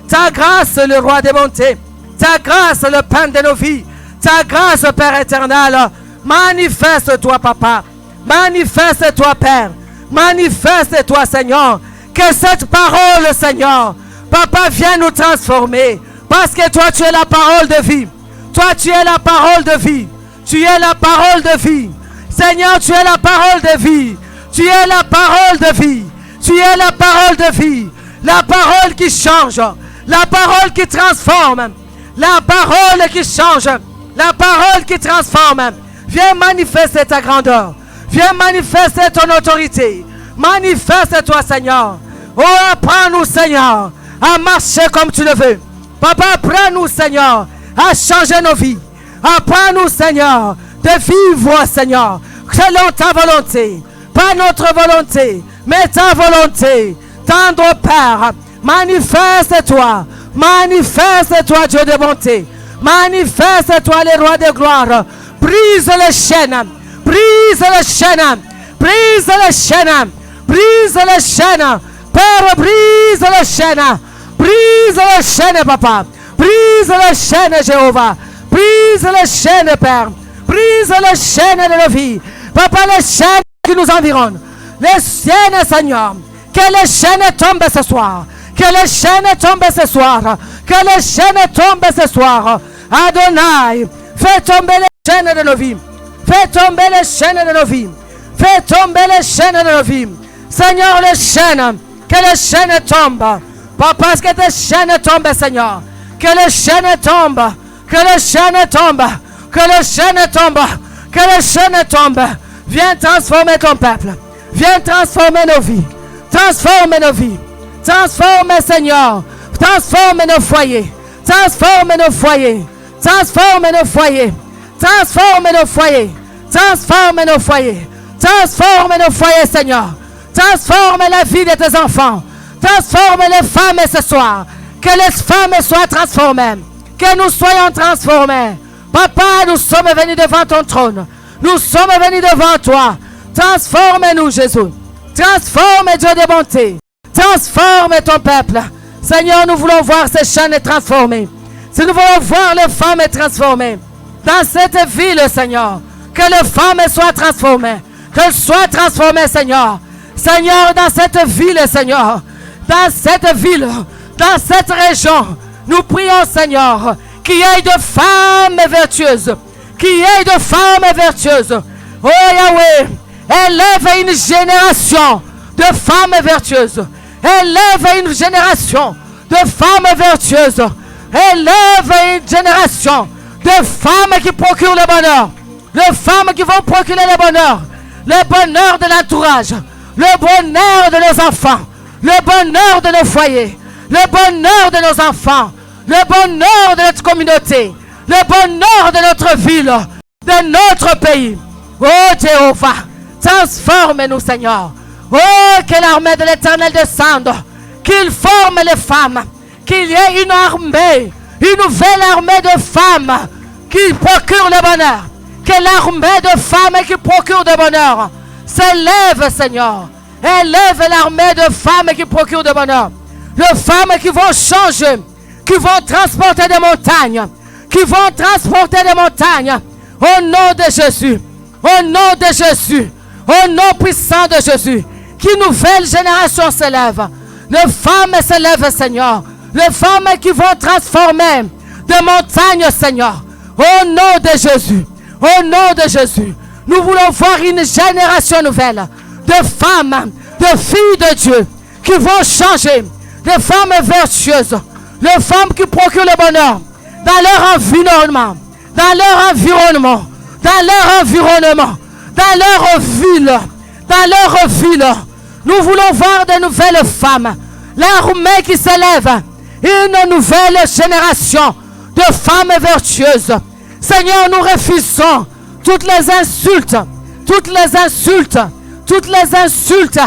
Ta grâce, le roi des bontés. Ta grâce, le pain de nos vies. Ta grâce, Père éternel. Manifeste-toi, Papa. Manifeste-toi, Père. Manifeste-toi, Seigneur. Que cette parole, Seigneur, Papa, vienne nous transformer. Parce que toi, tu es la parole de vie. Toi, tu es la parole de vie. Tu es la parole de vie. Seigneur, tu es la parole de vie. Tu es la parole de vie. Tu es la parole de vie. La parole qui change. La parole qui transforme. La parole qui change. La parole qui transforme. Viens manifester ta grandeur. Viens manifester ton autorité. Manifeste-toi, Seigneur. Oh, apprends-nous, Seigneur, à marcher comme tu le veux. Papa, apprends-nous, Seigneur, à changer nos vies. Apprends-nous, Seigneur, de vivre, Seigneur, selon ta volonté. Pas notre volonté, mais ta volonté. Tendre Père, manifeste-toi. Manifeste-toi, Dieu de bonté. Manifeste-toi, le roi de gloire. Brise les chaînes. Brise les chaînes. Brise les chaînes. Brise les chaînes. Père, brise les chaînes. Brise les chaînes, Papa. Brise les chaînes, Jéhovah. Brise les chaînes, Père. Brise les chaînes de nos vies. Papa, les chaînes qui nous environnent. Les chaînes, Seigneur. Que les chaînes tombent ce soir. Que les chaînes tombent ce soir. Que les chaînes tombent ce soir. Adonai, fais tomber les chaînes de nos vies. Fais tomber les chaînes de nos vies. Fais tomber les chaînes de nos vies. Seigneur, les chaînes. Que les chaînes tombent. Papa, que tes chaînes tombent, Seigneur. Que les chaînes tombent. Que les chaînes tombent. Que les chaînes tombent. Que les chaînes tombent. Viens transformer ton peuple. Viens transformer nos vies. Transforme nos vies. Transforme, Seigneur. Transforme nos foyers. Transforme nos foyers. Transforme nos foyers. Transforme nos foyers. Transforme nos foyers. Transforme nos foyers, Seigneur. Transforme la vie de tes enfants. Transforme les femmes ce soir. Que les femmes soient transformées. Que nous soyons transformés. Papa, nous sommes venus devant ton trône. Nous sommes venus devant toi. Transforme-nous, Jésus. Transforme, Dieu de bonté. Transforme ton peuple. Seigneur, nous voulons voir ces chaînes transformées. Si nous voulons voir les femmes transformées. Dans cette ville, Seigneur. Que les femmes soient transformées. Qu'elles soient transformées, Seigneur. Seigneur, dans cette ville, Seigneur. Dans cette ville, dans cette région. Nous prions, Seigneur, qu'il y ait de femmes vertueuses. Qu'il y ait de femmes vertueuses. Oh Yahweh, élève une génération de femmes vertueuses. Élève une génération de femmes vertueuses. Élève une génération de femmes qui procurent le bonheur. De femmes qui vont procurer le bonheur. Le bonheur de l'entourage. Le bonheur de nos enfants. Le bonheur de nos foyers. Le bonheur de nos enfants. Le bonheur de notre communauté. Le bonheur de notre ville. De notre pays. Oh Jéhovah, transforme-nous, Seigneur. Oh, que l'armée de l'Éternel descende. Qu'il forme les femmes. Qu'il y ait une armée. Une nouvelle armée de femmes qui procurent le bonheur. Que l'armée de femmes qui procurent le bonheur s'élève, Seigneur. Élève l'armée de femmes qui procurent le bonheur. Les femmes qui vont changer. Qui vont transporter des montagnes. Qui vont transporter des montagnes. Au nom de Jésus. Au nom de Jésus. Au nom puissant de Jésus. Qu'une nouvelle génération s'élève. Les femmes s'élèvent, Seigneur. Les femmes qui vont transformer des montagnes, Seigneur. Au nom de Jésus. Au nom de Jésus. Nous voulons voir une génération nouvelle. De femmes, de filles de Dieu. Qui vont changer. Des femmes vertueuses. Les femmes qui procurent le bonheur. Dans leur environnement. Dans leur environnement. Dans leur environnement. Dans leur ville. Dans leur ville. Nous voulons voir de nouvelles femmes. L'armée qui s'élève. Une nouvelle génération de femmes vertueuses. Seigneur, nous refusons toutes les insultes. Toutes les insultes. Toutes les insultes.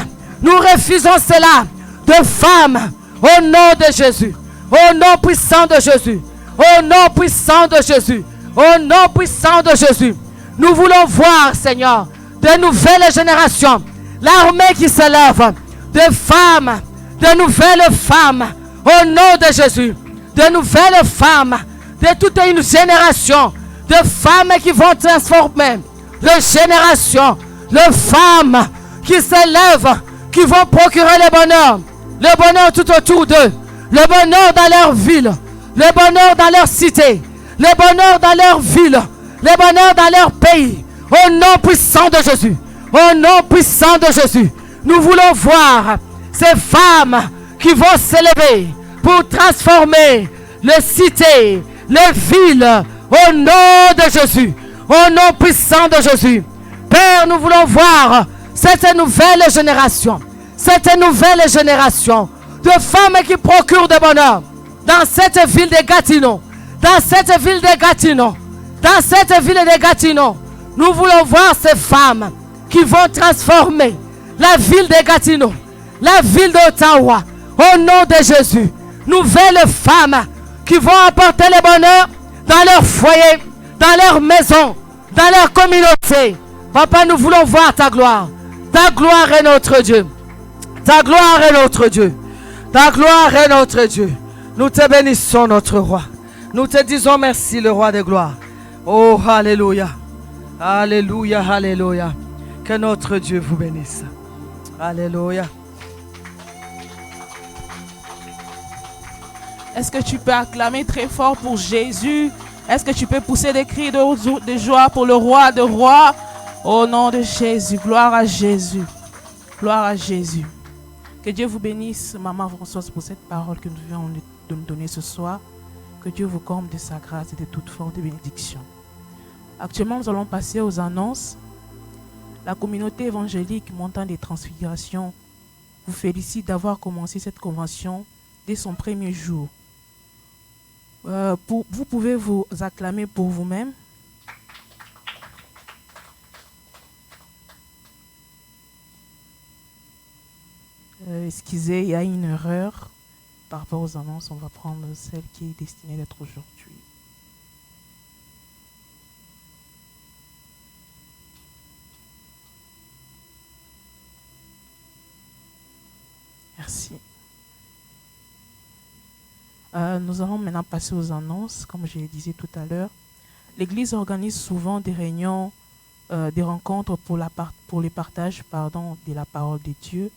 Nous refusons cela. De femmes. Au nom de Jésus. Au nom puissant de Jésus. Au nom puissant de Jésus. Au nom puissant de Jésus. Nous voulons voir, Seigneur, de nouvelles générations. L'armée qui s'élève. De femmes. De nouvelles femmes. Au nom de Jésus. De nouvelles femmes. De toute une génération. De femmes qui vont transformer. De génération. De femmes qui s'élèvent. Qui vont procurer le bonheur. Le bonheur tout autour d'eux. Le bonheur dans leur ville. Le bonheur dans leur cité. Le bonheur dans leur ville. Le bonheur dans leur pays. Au nom puissant de Jésus. Au nom puissant de Jésus. Nous voulons voir ces femmes qui vont s'élever pour transformer les cités, les villes. Au nom de Jésus. Au nom puissant de Jésus. Père, nous voulons voir cette nouvelle génération. Cette nouvelle génération de femmes qui procurent de bonheur dans cette ville de Gatineau. Dans cette ville de Gatineau. Dans cette ville de Gatineau. Nous voulons voir ces femmes qui vont transformer la ville de Gatineau. La ville d'Ottawa. Au nom de Jésus. Nouvelles femmes qui vont apporter le bonheur dans leur foyer, dans leur maison, dans leur communauté. Papa, nous voulons voir ta gloire. Ta gloire est notre Dieu. Ta gloire est notre Dieu. Ta gloire est notre Dieu. Nous te bénissons, notre roi. Nous te disons merci, le roi de gloire. Oh, alléluia. Alléluia, alléluia. Que notre Dieu vous bénisse. Alléluia. Est-ce que tu peux acclamer très fort pour Jésus? Est-ce que tu peux pousser des cris de joie pour le roi de rois? Au nom de Jésus. Gloire à Jésus. Gloire à Jésus. Que Dieu vous bénisse, Maman Françoise, pour cette parole que nous venons de nous donner ce soir. Que Dieu vous comble de sa grâce et de toute forme de bénédiction. Actuellement, nous allons passer aux annonces. La communauté évangélique Montagne des Transfigurations vous félicite d'avoir commencé cette convention dès son premier jour. Vous pouvez vous acclamer pour vous-même. Excusez, il y a une erreur par rapport aux annonces. On va prendre celle qui est destinée d'être aujourd'hui. Merci. Nous allons maintenant passer aux annonces. Comme je le disais tout à l'heure, l'Église organise souvent des réunions, des rencontres pour les partages de la parole de Dieu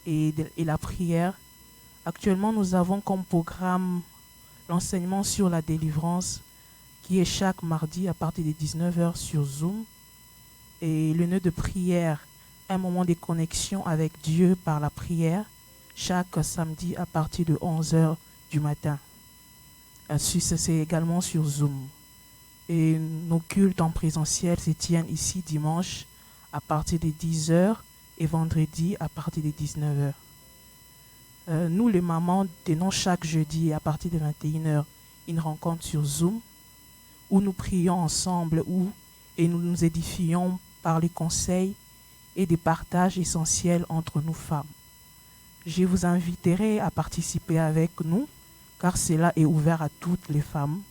et la prière. Actuellement, nous avons comme programme l'enseignement sur la délivrance qui est chaque mardi à partir de 19h sur Zoom. Et le nœud de prière, un moment de connexion avec Dieu par la prière, chaque samedi à partir de 11h du matin. C'est également sur Zoom. Et nos cultes en présentiel se tiennent ici dimanche à partir de 10h et vendredi à partir de 19h. Nous, les mamans, tenons chaque jeudi à partir de 21h une rencontre sur Zoom où nous prions ensemble et nous nous édifions par les conseils et des partages essentiels entre nous femmes. Je vous inviterai à participer avec nous car cela est ouvert à toutes les femmes,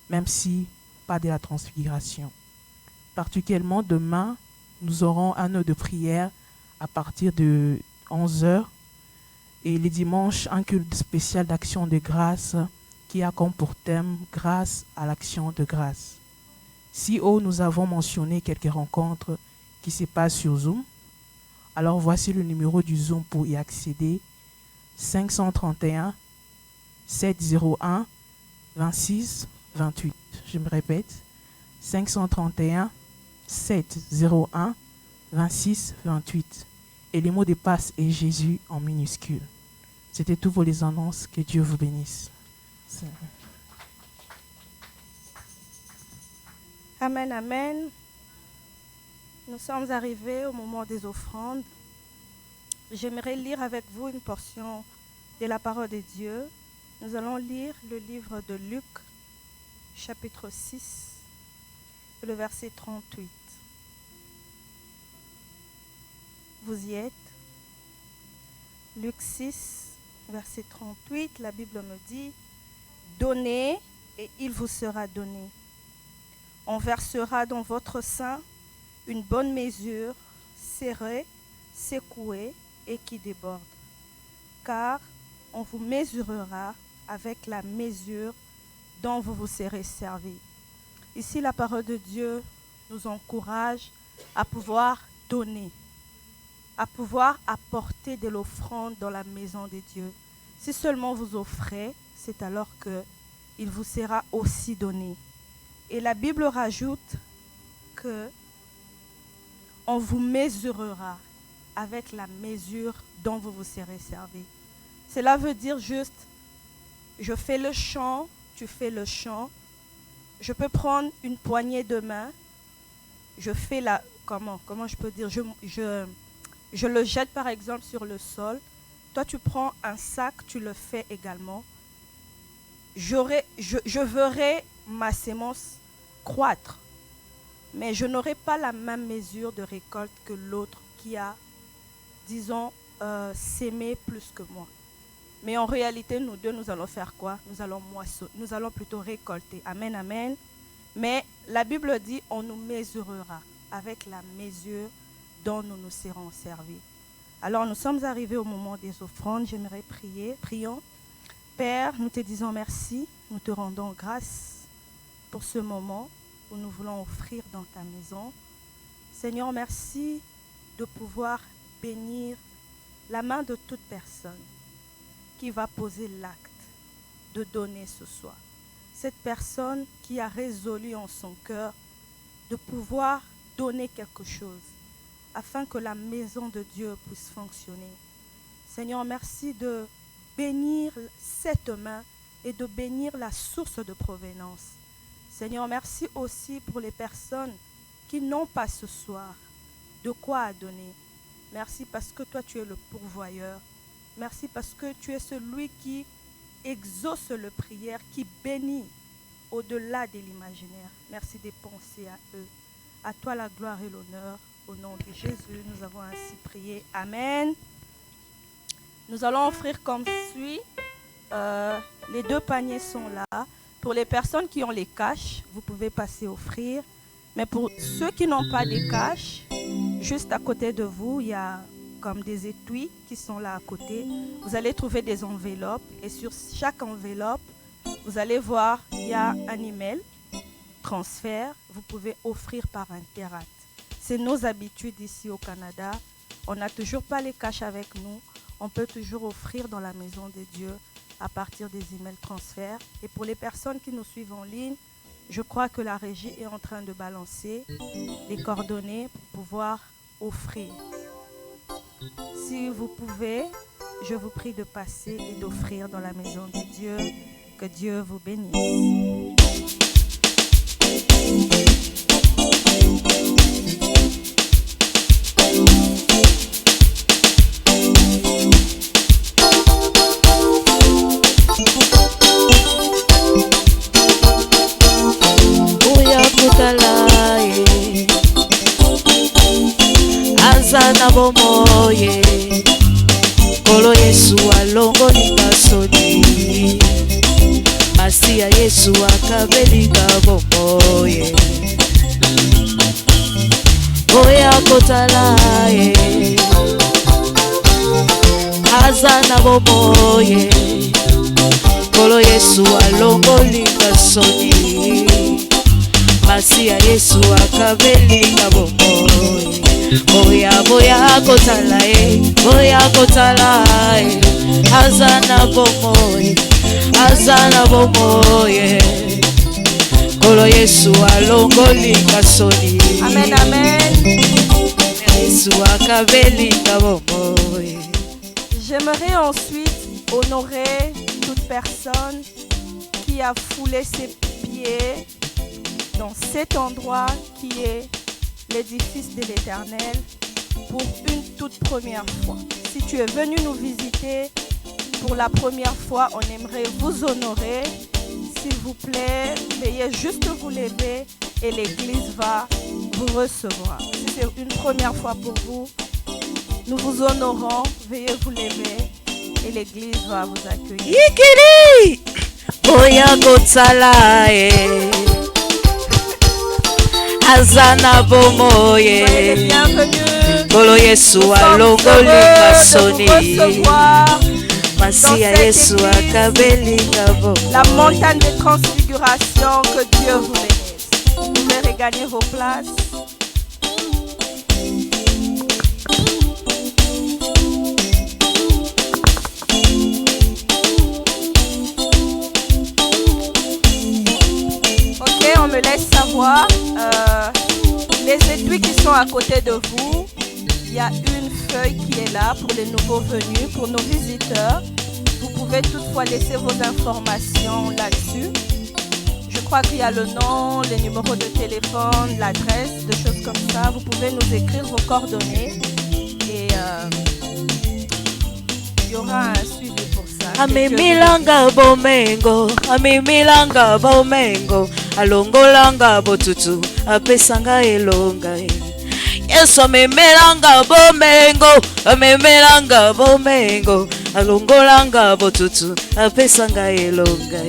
même si pas de la transfiguration. Particulièrement demain, nous aurons un heure de prière à partir de 11h et les dimanches, un culte spécial d'action de grâce qui a comme pour thème grâce à l'action de grâce. Si haut, nous avons mentionné quelques rencontres qui se passent sur Zoom. Alors voici le numéro du Zoom pour y accéder. 531 701 26 28. Je me répète. 531 701 26 28. Et le mot de passe est Jésus en minuscule. C'était tout pour les annonces. Que Dieu vous bénisse. Amen, amen. Nous sommes arrivés au moment des offrandes. J'aimerais lire avec vous une portion de la parole de Dieu. Nous allons lire le livre de Luc, chapitre 6, le verset 38. Vous y êtes. Luc 6, verset 38, la Bible me dit « Donnez et il vous sera donné. On versera dans votre sein une bonne mesure, serrée, secouée et qui déborde. Car on vous mesurera avec la mesure dont vous vous serez servi. » Ici, la parole de Dieu nous encourage à pouvoir donner, à pouvoir apporter de l'offrande dans la maison de Dieu. Si seulement vous offrez, c'est alors qu'il vous sera aussi donné. Et la Bible rajoute que on vous mesurera avec la mesure dont vous vous serez servi. Cela veut dire juste, je fais le chant, tu fais le chant. Je peux prendre une poignée de main, je fais la... Comment je peux dire, je le jette par exemple sur le sol. Toi, tu prends un sac, tu le fais également. Je verrai ma sémence croître, mais je n'aurai pas la même mesure de récolte que l'autre qui a, disons, s'aimer plus que moi. Mais en réalité, nous deux, nous allons faire quoi? Nous allons moissonner, nous allons plutôt récolter. Amen, amen. Mais la Bible dit, on nous mesurera avec la mesure dont nous nous serons servis. Alors, nous sommes arrivés au moment des offrandes. J'aimerais prier. Prions. Père, nous te disons merci. Nous te rendons grâce pour ce moment où nous voulons offrir dans ta maison. Seigneur, merci de pouvoir bénir la main de toute personne qui va poser l'acte de donner ce soir. Cette personne qui a résolu en son cœur de pouvoir donner quelque chose afin que la maison de Dieu puisse fonctionner. Seigneur, merci de bénir cette main et de bénir la source de provenance. Seigneur, merci aussi pour les personnes qui n'ont pas ce soir de quoi à donner. Merci parce que toi, tu es le pourvoyeur. Merci parce que tu es celui qui exauce le prière, qui bénit au-delà de l'imaginaire. Merci de penser à eux. À toi la gloire et l'honneur. Au nom de Jésus, nous avons ainsi prié. Amen. Nous allons offrir comme suit. Les 2 paniers sont là. Pour les personnes qui ont les caches, vous pouvez passer offrir. Mais pour ceux qui n'ont pas de caches, juste à côté de vous, il y a comme des étuis qui sont là à côté. Vous allez trouver des enveloppes et sur chaque enveloppe, vous allez voir, il y a un email, transfert. Vous pouvez offrir par Interact. C'est nos habitudes ici au Canada. On n'a toujours pas les caches avec nous. On peut toujours offrir dans la maison de Dieu à partir des emails transferts. Et pour les personnes qui nous suivent en ligne, je crois que la régie est en train de balancer les coordonnées pour pouvoir offrir. Si vous pouvez, je vous prie de passer et d'offrir dans la maison de Dieu. Que Dieu vous bénisse. Azana bomoye kolo Yesu alongolinga soni Masia Yesu akabelinga bomoye Oya kotala Azana bomoye kolo Yesu alongolinga soni Masia Yesu akabelinga bomoye Boya boya kotala Azana bomoye Kolo Yesu alongolinga soni Amen, amen. Yesu akabelinga bomoye. J'aimerais ensuite honorer toute personne qui a foulé ses pieds dans cet endroit qui est l'édifice de l'Éternel pour une toute première fois. Si tu es venu nous visiter pour la première fois, on aimerait vous honorer. S'il vous plaît, veuillez juste vous lever et l'église va vous recevoir. Si c'est une première fois pour vous, nous vous honorons. Veuillez vous lever et l'église va vous accueillir. Yikiri! Oya kotsala Azana bomoye Soyez les bienvenus. Kolo Yesu alongolinga soni Masia Yesu akabelinga bomoye. La montagne de transfiguration, que Dieu vous bénisse. Vous pouvez regagner vos places. Ok, on me laisse savoir. Les étuis qui sont à côté de vous, il y a une feuille qui est là pour les nouveaux venus, pour nos visiteurs. Vous pouvez toutefois laisser vos informations là-dessus. Je crois qu'il y a le nom, les numéros de téléphone, l'adresse, des choses comme ça. Vous pouvez nous écrire vos coordonnées et il y aura un suivi pour ça. Amemilanga bomengo, alongolanga botutu, apesanga elonga. Yesu amemelanga bomengo, alongolanga botutu, apesanga elonga.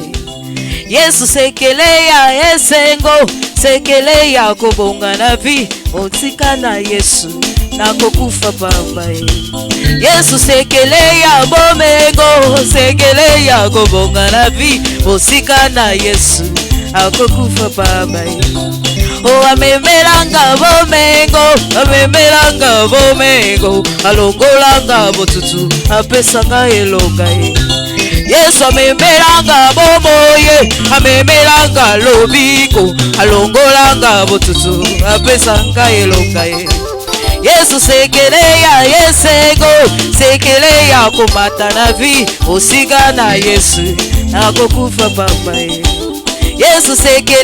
Yesu sekeleya esengo, sekeleya kobonga na vi, otika na Yesu nakokufa pamba. Yesu sekeleya bomengo, sekeleya kobonga na vi, otika na Yesu akokufa pamba. O amemelanga bomengo, alongolanga botutu, apesanga elonga. Yesu amemelanga bomoye, amemelanga lobiko, alongolanga botutu, apesanga elonga. Yesu sekeleya esengo, sekeleya komata na vi, osika na Yesu nakokufa pamba. Yesu sekeleya